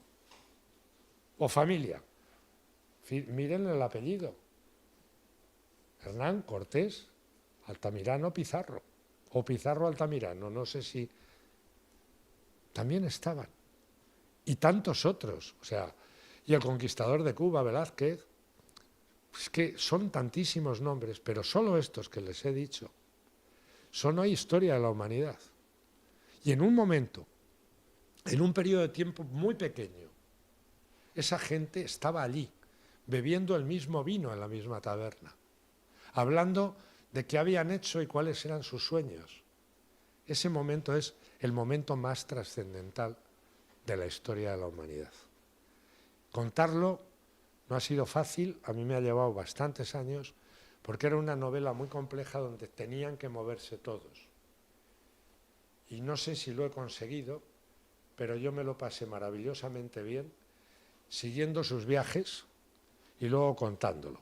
o familia. Miren el apellido. Hernán Cortés Altamirano Pizarro, o Pizarro Altamirano, no sé si... También estaban. Y tantos otros, o sea, y el conquistador de Cuba, Velázquez. Es que son tantísimos nombres, pero solo estos que les he dicho son hoy historia de la humanidad. Y en un momento, en un periodo de tiempo muy pequeño, esa gente estaba allí, bebiendo el mismo vino en la misma taberna, hablando de qué habían hecho y cuáles eran sus sueños. Ese momento es el momento más trascendental de la historia de la humanidad. Contarlo no ha sido fácil, a mí me ha llevado bastantes años, porque era una novela muy compleja donde tenían que moverse todos. Y no sé si lo he conseguido, pero yo me lo pasé maravillosamente bien, siguiendo sus viajes y luego contándolo.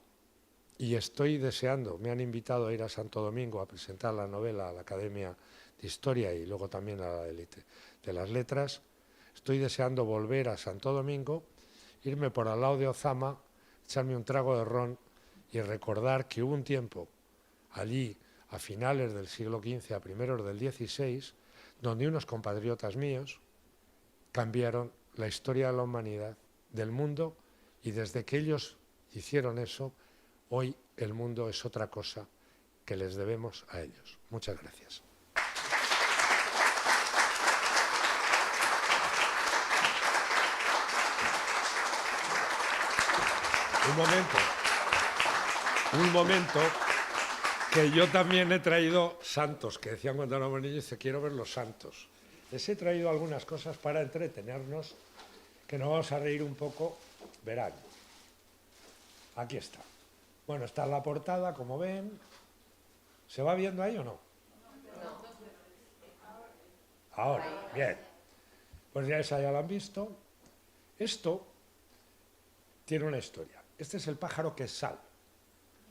Y estoy deseando, me han invitado a ir a Santo Domingo a presentar la novela a la Academia de Historia y luego también a la élite de las letras. Estoy deseando volver a Santo Domingo, irme por al lado de Ozama, echarme un trago de ron y recordar que hubo un tiempo allí, a finales del siglo XV, a primeros del XVI, donde unos compatriotas míos cambiaron la historia de la humanidad, del mundo, y desde que ellos hicieron eso, hoy el mundo es otra cosa que les debemos a ellos. Muchas gracias. Un momento, que yo también he traído santos, que decían cuando éramos niños, dice, quiero ver los santos. Les he traído algunas cosas para entretenernos, que nos vamos a reír un poco, verán. Aquí está. Bueno, está en la portada, como ven. ¿Se va viendo ahí o no? Ahora, bien. Pues ya esa ya la han visto. Esto tiene una historia. Este es el pájaro Quesal.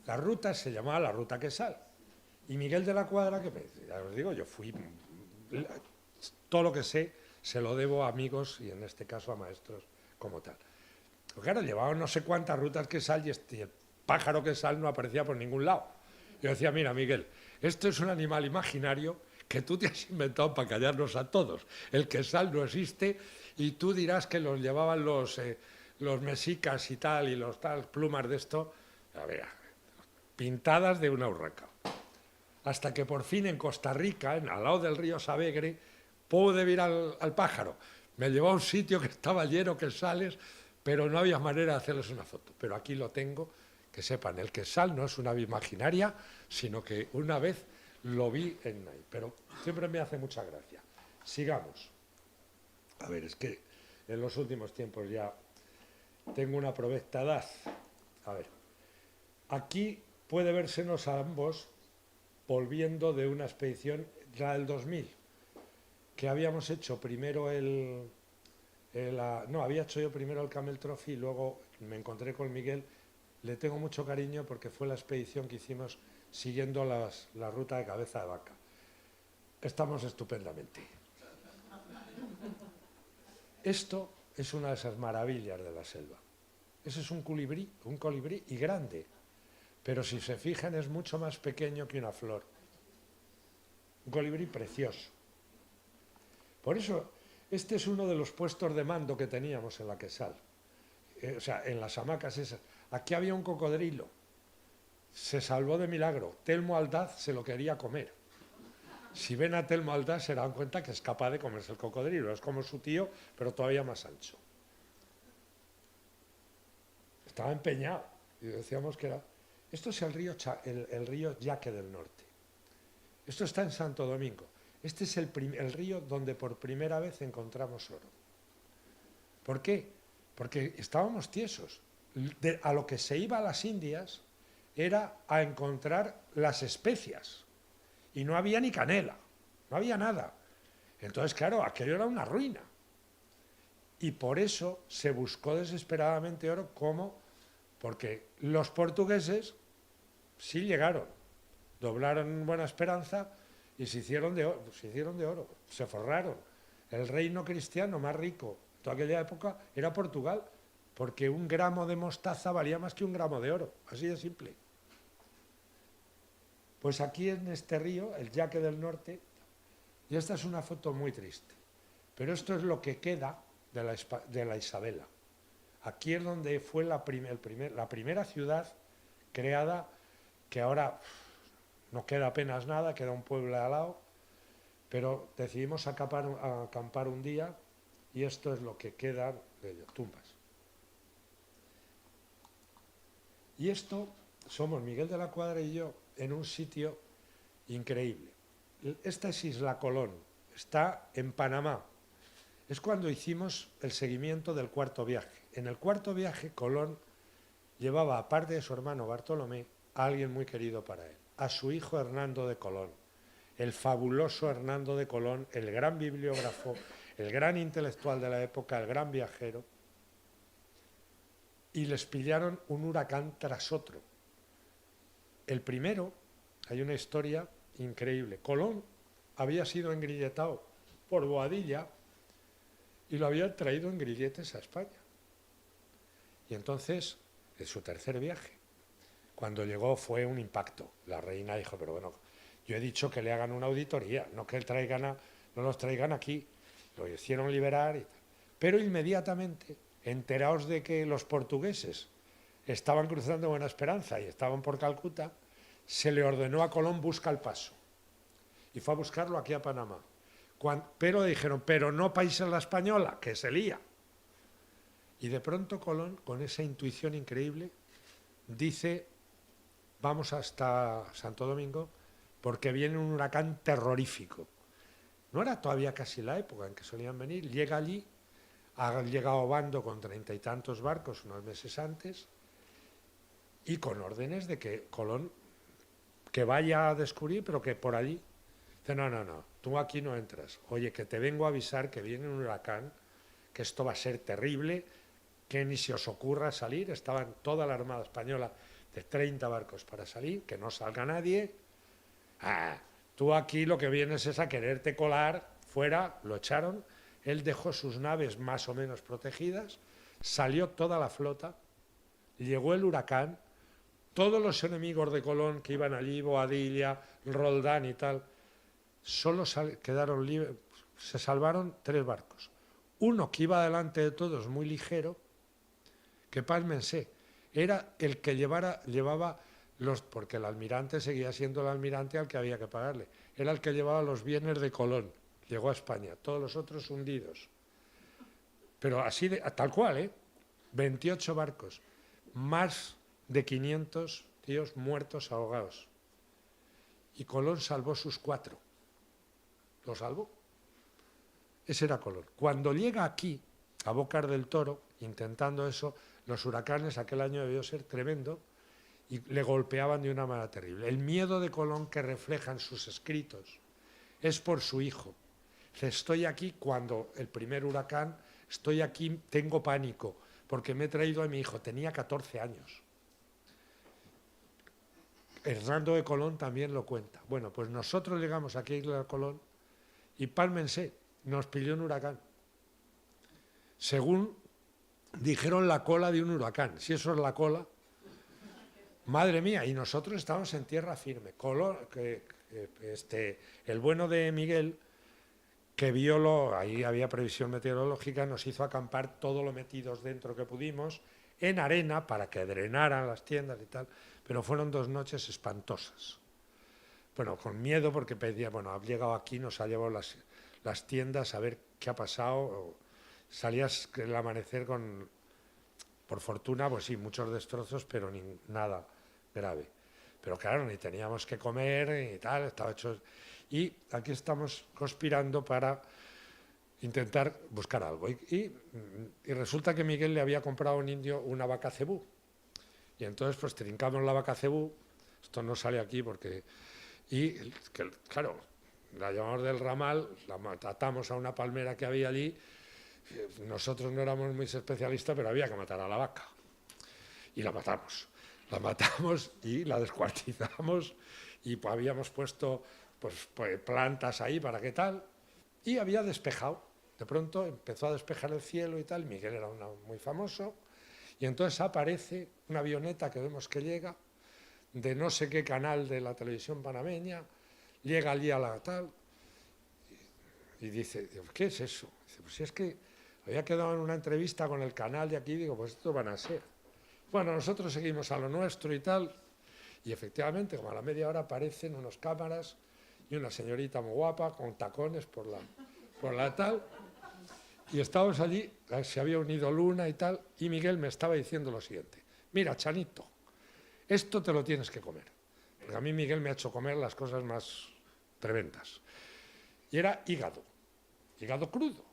La ruta se llamaba la ruta Quesal. Y Miguel de la Cuadra, que ya os digo, yo fui... Todo lo que sé se lo debo a amigos y en este caso a maestros como tal. Pero claro, llevaban no sé cuántas rutas Quesal y el pájaro Quesal no aparecía por ningún lado. Yo decía, mira Miguel, esto es un animal imaginario que tú te has inventado para callarnos a todos. El Quesal no existe y tú dirás que los llevaban los mexicas y tal, y los tal, plumas de esto, a ver, pintadas de una urraca. Hasta que por fin en Costa Rica, al lado del río Savegre, pude ver al pájaro. Me llevó a un sitio que estaba lleno de quesales, pero no había manera de hacerles una foto. Pero aquí lo tengo, que sepan, el quesal no es una ave imaginaria, sino que una vez lo vi en ahí. Pero siempre me hace mucha gracia. Sigamos. A ver, es que en los últimos tiempos ya tengo una provecta edad. A ver, aquí puede vérsenos a ambos volviendo de una expedición, ya del 2000, que habíamos hecho primero había hecho yo primero el Camel Trophy y luego me encontré con Miguel. Le tengo mucho cariño porque fue la expedición que hicimos siguiendo la ruta de Cabeza de Vaca. Estamos estupendamente. Esto es una de esas maravillas de la selva. Ese es un colibrí y grande, pero si se fijan es mucho más pequeño que una flor. Un colibrí precioso. Por eso, este es uno de los puestos de mando que teníamos en la Quesal. O sea, en las hamacas esas. Aquí había un cocodrilo. Se salvó de milagro. Telmo Aldaz se lo quería comer. Si ven a Telmo Aldaz se dan cuenta que es capaz de comerse el cocodrilo. Es como su tío, pero todavía más ancho. Estaba empeñado. Y decíamos que era... Esto es el río Yaque del Norte. Esto está en Santo Domingo. Este es el río donde por primera vez encontramos oro. ¿Por qué? Porque estábamos tiesos. A lo que se iba a las Indias era a encontrar las especias. Y no había ni canela, no había nada. Entonces, claro, aquello era una ruina. Y por eso se buscó desesperadamente oro, ¿cómo? Porque los portugueses sí llegaron, doblaron Buena Esperanza y se hicieron de oro, se forraron. El reino cristiano más rico de toda aquella época era Portugal, porque un gramo de mostaza valía más que un gramo de oro, así de simple. Pues aquí en este río, el Yaque del Norte, y esta es una foto muy triste, pero esto es lo que queda de la Isabela. Aquí es donde fue la primera ciudad creada, que ahora no queda apenas nada, queda un pueblo al lado, pero decidimos acampar un día y esto es lo que queda de tumbas. Y esto somos Miguel de la Cuadra y yo en un sitio increíble. Esta es Isla Colón, está en Panamá. Es cuando hicimos el seguimiento del cuarto viaje. En el cuarto viaje, Colón llevaba, aparte de su hermano Bartolomé, a alguien muy querido para él, a su hijo Hernando de Colón, el fabuloso Hernando de Colón, el gran bibliógrafo, el gran intelectual de la época, el gran viajero, y les pillaron un huracán tras otro. El primero, hay una historia increíble. Colón había sido engrilletado por Boadilla y lo había traído en grilletes a España. Y entonces, en su tercer viaje, cuando llegó fue un impacto. La reina dijo, pero bueno, yo he dicho que le hagan una auditoría, no que no los traigan aquí. Lo hicieron liberar y tal. Pero inmediatamente, enteraos de que los portugueses estaban cruzando Buena Esperanza y estaban por Calcuta, se le ordenó a Colón busca el paso. Y fue a buscarlo aquí a Panamá. Pero dijeron, pero no país en la Española, que se lía. Y de pronto Colón, con esa intuición increíble, dice, vamos hasta Santo Domingo, porque viene un huracán terrorífico. No era todavía casi la época en que solían venir. Llega allí, ha llegado Obando con 30 y tantos barcos unos meses antes, y con órdenes de que Colón, que vaya a descubrir, pero que por allí. Dice, no, tú aquí no entras. Oye, que te vengo a avisar que viene un huracán, que esto va a ser terrible, que ni se os ocurra salir. Estaban toda la Armada Española de 30 barcos para salir, que no salga nadie. Tú aquí lo que vienes es a quererte colar fuera, lo echaron. Él dejó sus naves más o menos protegidas, salió toda la flota, llegó el huracán, todos los enemigos de Colón que iban allí, Boadilla, Roldán y tal, solo quedaron libres, se salvaron 3 barcos. Uno que iba delante de todos, muy ligero, que pálmense, era el que llevaba porque el almirante seguía siendo el almirante al que había que pagarle, era el que llevaba los bienes de Colón, llegó a España, todos los otros hundidos. Pero así, tal cual, 28 barcos, más de 500 tíos muertos ahogados. Y Colón salvó sus 4. ¿Lo salvó? Ese era Colón. Cuando llega aquí, a Bocas del Toro, intentando eso, los huracanes, aquel año debió ser tremendo, y le golpeaban de una manera terrible. El miedo de Colón que refleja en sus escritos es por su hijo. Dice, estoy aquí cuando el primer huracán, estoy aquí, tengo pánico, porque me he traído a mi hijo, tenía 14 años. Hernando de Colón también lo cuenta. Bueno, pues nosotros llegamos aquí a Isla Colón y pálmense, nos pilló un huracán. Según dijeron, la cola de un huracán. Si eso es la cola, madre mía, y nosotros estábamos en tierra firme. El bueno de Miguel, que ahí había previsión meteorológica, nos hizo acampar todo lo metidos dentro que pudimos, en arena, para que drenaran las tiendas y tal, pero fueron 2 noches espantosas. Bueno, con miedo, porque pedía, ha llegado aquí, nos ha llevado las tiendas a ver qué ha pasado. Salías el amanecer por fortuna, pues sí, muchos destrozos, pero nada grave. Pero claro, ni teníamos que comer y tal, estaba hecho. Y aquí estamos conspirando para intentar buscar algo. Y resulta que Miguel le había comprado a un indio una vaca cebú. Y entonces pues trincamos la vaca cebú, esto no sale aquí porque... Y claro, la llevamos del ramal, la atamos a una palmera que había allí. Nosotros no éramos muy especialistas, pero había que matar a la vaca. Y la matamos. La matamos y la descuartizamos y pues, habíamos puesto pues, plantas ahí para qué tal. Y había despejado. De pronto empezó a despejar el cielo y tal. Miguel era muy famoso. Y entonces aparece una avioneta que vemos que llega de no sé qué canal de la televisión panameña. Llega allí a la tal y dice, ¿qué es eso? Dice, pues si es que había quedado en una entrevista con el canal de aquí, digo, pues estos van a ser. Bueno, nosotros seguimos a lo nuestro y tal, y efectivamente, como a la media hora aparecen unas cámaras y una señorita muy guapa con tacones por la tal, y estábamos allí, se había unido Luna y tal, y Miguel me estaba diciendo lo siguiente, mira, Chanito, esto te lo tienes que comer, porque a mí Miguel me ha hecho comer las cosas más tremendas, y era hígado crudo,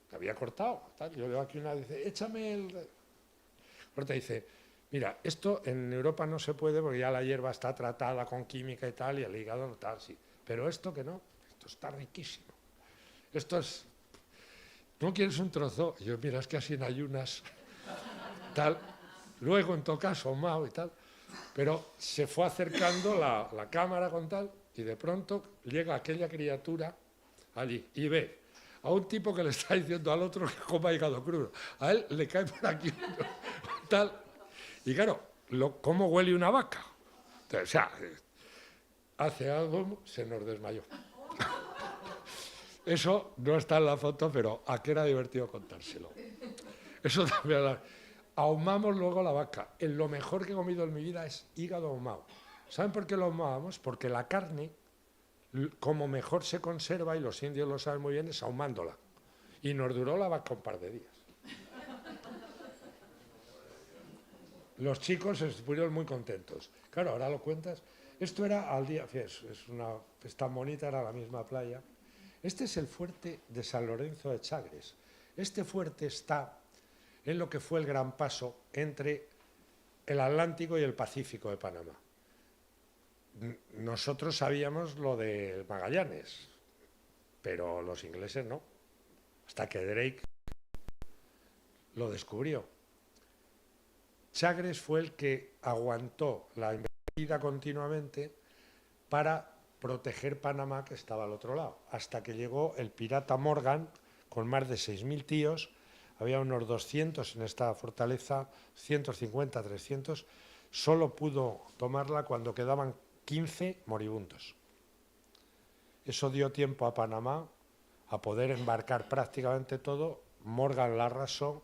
que había cortado, tal. Yo veo aquí una, dice, échame el... Corta, dice, mira, esto en Europa no se puede porque ya la hierba está tratada con química y tal, y el hígado no tal, sí. Pero esto que no, esto está riquísimo. Esto es... ¿No quieres un trozo? Y yo, mira, es que así en ayunas, tal. Luego, en todo caso, ahumado y tal. Pero se fue acercando la cámara con tal, y de pronto llega aquella criatura allí y ve a un tipo que le está diciendo al otro que coma hígado crudo. A él le cae por aquí tal. Y claro, ¿cómo huele una vaca? Entonces, o sea, hace algo, se nos desmayó. Eso no está en la foto, pero a qué era divertido contárselo. Eso también. Ahumamos luego la vaca. Lo mejor que he comido en mi vida es hígado ahumado. ¿Saben por qué lo ahumábamos? Porque la carne, como mejor se conserva, y los indios lo saben muy bien, es ahumándola. Y nos duró la vaca un par de días. Los chicos estuvieron muy contentos. Claro, ahora lo cuentas. Esto era al día, es tan bonita, era la misma playa. Este es el fuerte de San Lorenzo de Chagres. Este fuerte está en lo que fue el gran paso entre el Atlántico y el Pacífico de Panamá. Nosotros sabíamos lo de Magallanes, pero los ingleses no, hasta que Drake lo descubrió. Chagres fue el que aguantó la embestida continuamente para proteger Panamá, que estaba al otro lado, hasta que llegó el pirata Morgan con más de 6.000 tíos. Había unos 200 en esta fortaleza, 150, 300, solo pudo tomarla cuando quedaban 15 moribundos. Eso dio tiempo a Panamá a poder embarcar prácticamente todo. Morgan la arrasó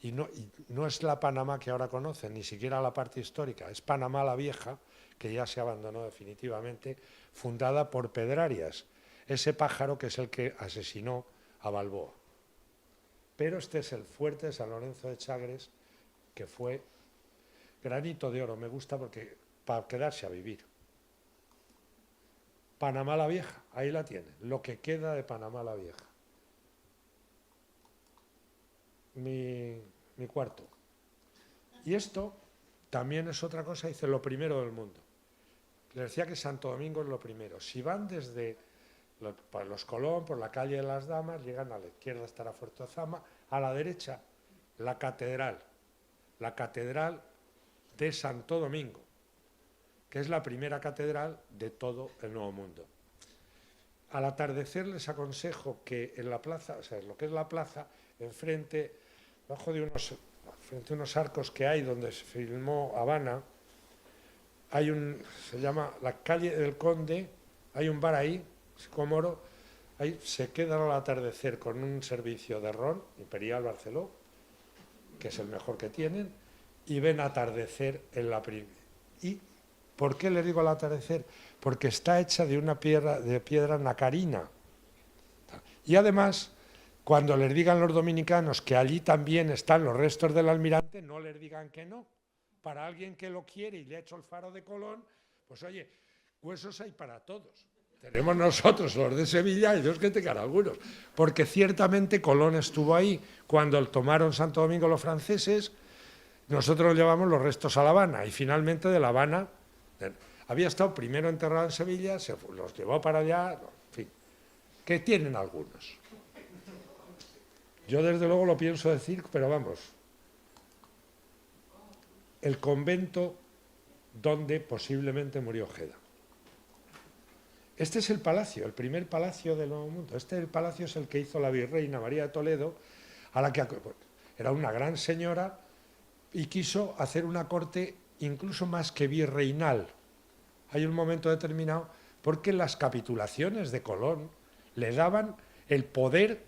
y no es la Panamá que ahora conocen, ni siquiera la parte histórica, es Panamá la Vieja, que ya se abandonó definitivamente, fundada por Pedrarias, ese pájaro que es el que asesinó a Balboa. Pero este es el fuerte de San Lorenzo de Chagres, que fue granito de oro. Me gusta porque para quedarse a vivir. Panamá la Vieja, ahí la tiene, lo que queda de Panamá la Vieja. Mi cuarto. Y esto también es otra cosa, dice lo primero del mundo. Le decía que Santo Domingo es lo primero. Si van desde los Colón, por la calle de las Damas, llegan a la izquierda estará Fuerte Ozama, a la derecha la catedral de Santo Domingo, que es la primera catedral de todo el Nuevo Mundo. Al atardecer les aconsejo que en la plaza, o sea, lo que es la plaza, enfrente, frente a unos arcos que hay donde se filmó Habana, se llama la calle del Conde, hay un bar ahí, Sicomoro, ahí se quedan al atardecer con un servicio de ron, Imperial Barceló, que es el mejor que tienen, y ven atardecer en la primera. ¿Y por qué les digo al atardecer? Porque está hecha de piedra nacarina. Y además, cuando les digan los dominicanos que allí también están los restos del almirante, no les digan que no. Para alguien que lo quiere y le ha hecho el faro de Colón, pues oye, huesos hay para todos. Tenemos nosotros los de Sevilla y Dios que tengan algunos. Porque ciertamente Colón estuvo ahí cuando tomaron Santo Domingo los franceses. Nosotros llevamos los restos a La Habana y finalmente de La Habana había estado primero enterrado en Sevilla, los llevó para allá, en fin. que tienen algunos. Yo desde luego lo pienso decir, pero vamos, el convento donde posiblemente murió Ojeda. Este es el palacio, el primer palacio del Nuevo Mundo. Este palacio es el que hizo la virreina María de Toledo, a la que era una gran señora y quiso hacer una corte incluso más que virreinal. Hay un momento determinado porque las capitulaciones de Colón le daban el poder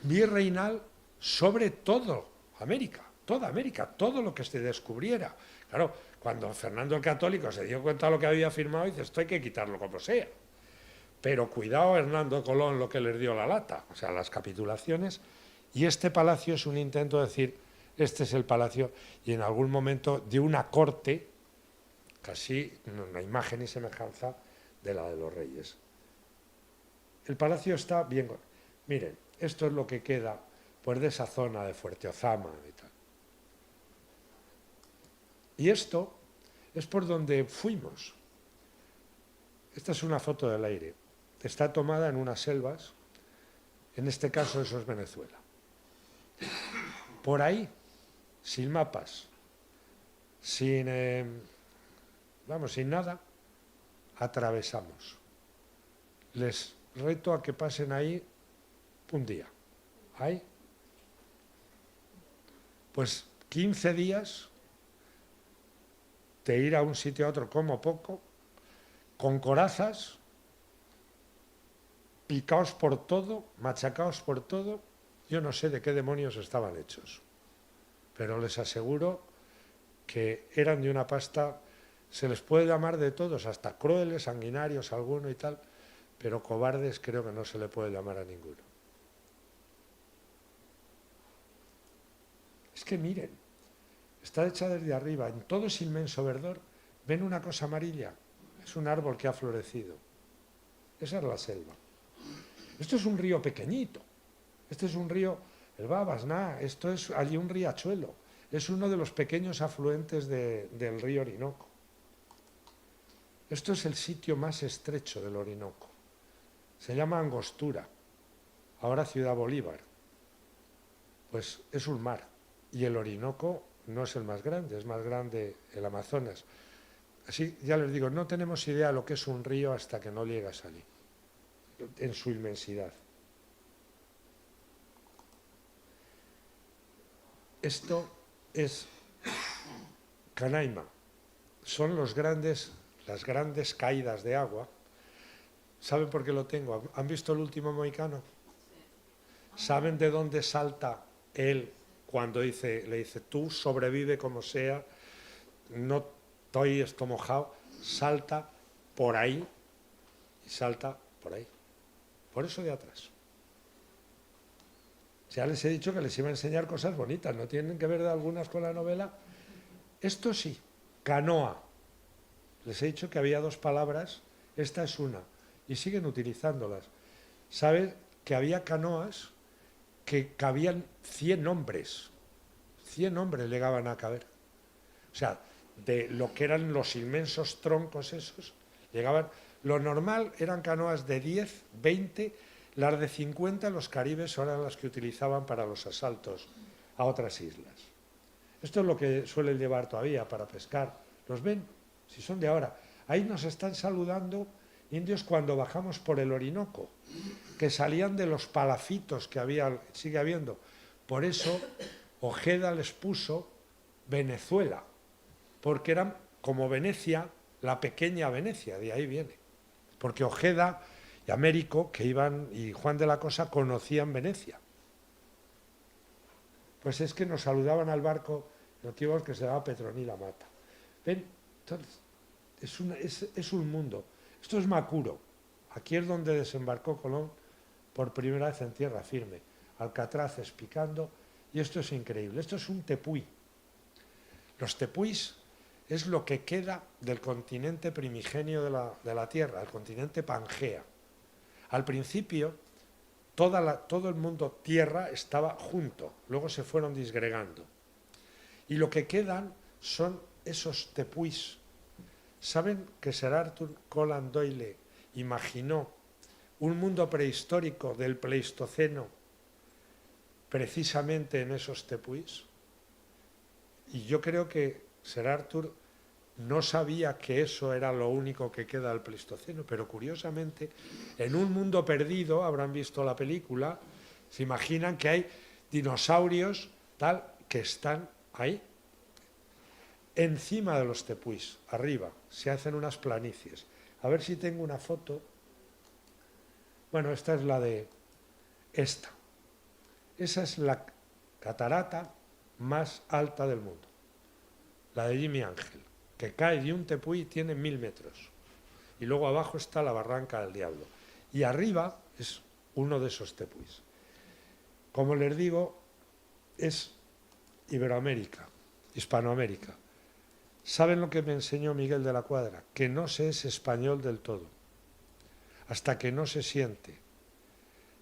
virreinal sobre todo América, toda América, todo lo que se descubriera. Claro, cuando Fernando el Católico se dio cuenta de lo que había firmado, dice, esto hay que quitarlo como sea. Pero cuidado Hernando Colón lo que les dio la lata, o sea, las capitulaciones, y este palacio es un intento de decir, este es el palacio, y en algún momento de una corte, casi una imagen y semejanza de la de los reyes. El palacio está bien... Miren, esto es lo que queda pues, de esa zona de Fuerte Ozama y tal. Y esto es por donde fuimos. Esta es una foto del aire. Está tomada en unas selvas, en este caso eso es Venezuela. Por ahí, sin mapas, sin nada, atravesamos. Les reto a que pasen ahí un día. Ahí. Pues 15 días de ir a un sitio a otro como poco, con corazas, picaos por todo, machacaos por todo. Yo no sé de qué demonios estaban hechos, pero les aseguro que eran de una pasta, se les puede llamar de todos, hasta crueles, sanguinarios alguno y tal, pero cobardes creo que no se le puede llamar a ninguno. Es que miren, está hecha desde arriba, en todo ese inmenso verdor, ven una cosa amarilla, es un árbol que ha florecido. Esa es la selva. Esto es un río pequeñito, este es un río, el Babasná, esto es allí un riachuelo, es uno de los pequeños afluentes del río Orinoco. Esto es el sitio más estrecho del Orinoco. Se llama Angostura, ahora Ciudad Bolívar. Pues es un mar, y el Orinoco no es el más grande, es más grande el Amazonas. Así, ya les digo, no tenemos idea de lo que es un río hasta que no llegas allí, en su inmensidad. Esto es Canaima, son las grandes caídas de agua. ¿Saben por qué lo tengo? ¿Han visto El último mohicano? ¿Saben de dónde salta él cuando le dice, tú sobrevive como sea, no estoy esto mojado? Salta por ahí y salta por ahí. Por eso de atrás. Ya les he dicho que les iba a enseñar cosas bonitas, no tienen que ver de algunas con la novela. Esto sí, canoa. Les he dicho que había dos palabras, esta es una, y siguen utilizándolas. ¿Saben que había canoas que cabían 100 hombres? 100 hombres llegaban a caber. O sea, de lo que eran los inmensos troncos esos, llegaban... Lo normal eran canoas de 10, 20, las de 50 los caribes eran las que utilizaban para los asaltos a otras islas. Esto es lo que suelen llevar todavía para pescar. ¿Los ven? Si son de ahora. Ahí nos están saludando indios cuando bajamos por el Orinoco, que salían de los palafitos que sigue habiendo. Por eso Ojeda les puso Venezuela, porque eran como Venecia, la pequeña Venecia, de ahí viene. Porque Ojeda y Américo, que iban, y Juan de la Cosa conocían Venecia. Pues es que nos saludaban al barco, motivos que se llamaba Petronila Mata. ¿Ven? Entonces, es un mundo. Esto es Macuro. Aquí es donde desembarcó Colón por primera vez en tierra firme. Alcatraces picando, y esto es increíble. Esto es un tepuy. Los tepuis es lo que queda del continente primigenio de la Tierra, el continente Pangea. Al principio, todo el mundo Tierra estaba junto, luego se fueron disgregando. Y lo que quedan son esos tepuis. ¿Saben que Sir Arthur Conan Doyle imaginó un mundo prehistórico del Pleistoceno precisamente en esos tepuis. Y yo creo que Sir Arthur no sabía que eso era lo único que queda del Pleistoceno, pero curiosamente, en un mundo perdido, habrán visto la película, se imaginan que hay dinosaurios tal que están ahí, encima de los tepuis, arriba, se hacen unas planicies. A ver si tengo una foto. Bueno, esta es la de esta. Esa es la catarata más alta del mundo, la de Jimmy Ángel, que cae de un tepuy y tiene 1000 metros. Y luego abajo está la Barranca del Diablo. Y arriba es uno de esos tepuis. Como les digo, es Iberoamérica, Hispanoamérica. ¿Saben lo que me enseñó Miguel de la Cuadra? Que no se es español del todo. Hasta que no se siente.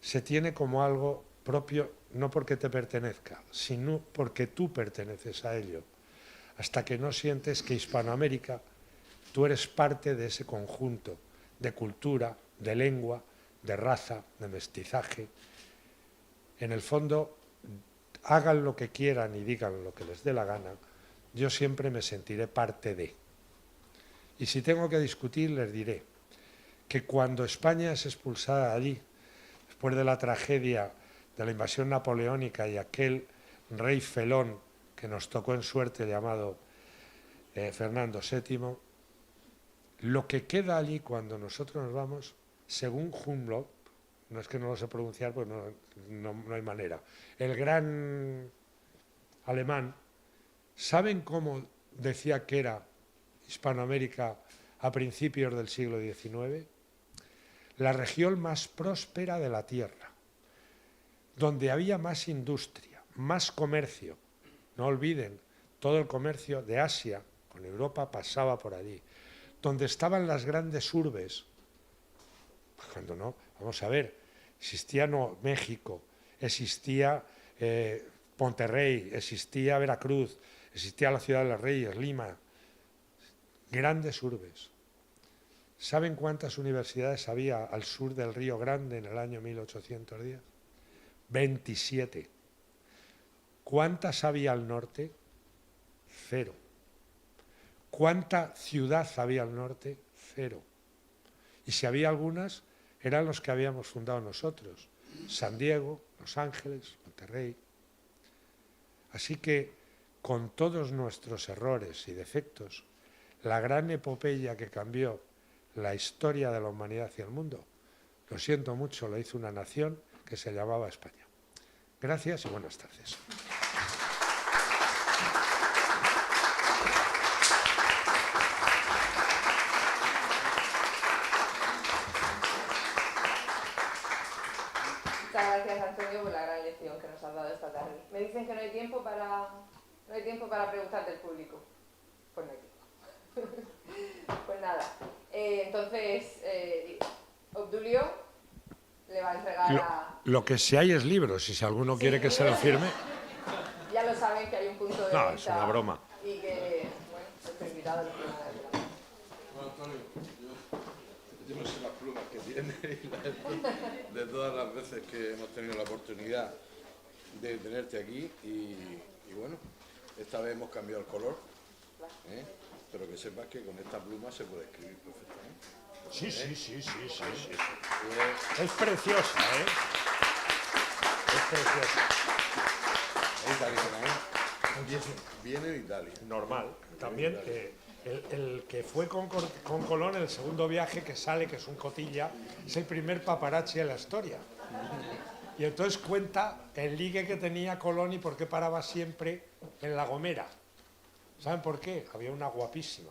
Se tiene como algo propio, no porque te pertenezca, sino porque tú perteneces a ello. Hasta que no sientes que Hispanoamérica, tú eres parte de ese conjunto de cultura, de lengua, de raza, de mestizaje. En el fondo, hagan lo que quieran y digan lo que les dé la gana, yo siempre me sentiré parte de. Y si tengo que discutir, les diré que cuando España es expulsada de allí, después de la tragedia de la invasión napoleónica y aquel rey felón que nos tocó en suerte llamado Fernando VII, lo que queda allí cuando nosotros nos vamos, según Humboldt, no es que no lo sé pronunciar, pues no hay manera, el gran alemán, ¿saben cómo decía que era Hispanoamérica a principios del siglo XIX? La región más próspera de la Tierra, donde había más industria, más comercio. No olviden, todo el comercio de Asia con Europa pasaba por allí. Donde estaban las grandes urbes, cuando no, vamos a ver, existía México, existía Monterrey, existía Veracruz, existía la Ciudad de los Reyes, Lima, grandes urbes. ¿Saben cuántas universidades había al sur del Río Grande en el año 1810? 27. ¿Cuántas había al norte? 0. ¿Cuánta ciudad había al norte? 0. Y si había algunas, eran los que habíamos fundado nosotros. San Diego, Los Ángeles, Monterrey. Así que, con todos nuestros errores y defectos, la gran epopeya que cambió la historia de la humanidad y el mundo, lo siento mucho, lo hizo una nación que se llamaba España. Gracias y buenas tardes. Muchas gracias, Antonio, por la gran lección que nos has dado esta tarde. Me dicen que no hay tiempo para preguntas del público. Pues no hay tiempo. Pues nada. Entonces, Obdulio le va a entregar Lo que sí hay es libros, y si alguno quiere que se lo firme. Ya lo saben que hay un punto de No, venta. es una broma. Y que, bueno, nuestro invitado lo firma de la. Bueno, Antonio, yo no sé las plumas que tiene de todas las veces que hemos tenido la oportunidad de tenerte aquí y bueno, esta vez hemos cambiado el color, pero que sepas que con esta pluma se puede escribir perfectamente. Sí. Es preciosa, ¿eh? Es preciosa. Es italiana, ¿eh? Viene de Italia. Normal. También el que fue con Colón, el segundo viaje que sale, que es un cotilla, es el primer paparazzi de la historia. Y entonces cuenta el ligue que tenía Colón y por qué paraba siempre en La Gomera. ¿Saben por qué? Había una guapísima.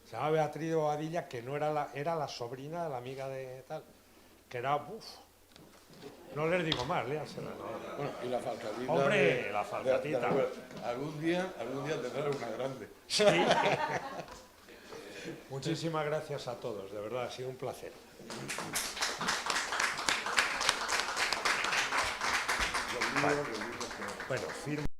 Se llama Beatriz Bobadilla, que no era era la sobrina de la amiga de tal, que era, no les digo más, léansela. Bueno, y la falcatita. Hombre, la falcatita. Algún día tendrás una grande. Sí. Muchísimas gracias a todos, de verdad, ha sido un placer. Bueno, firmo.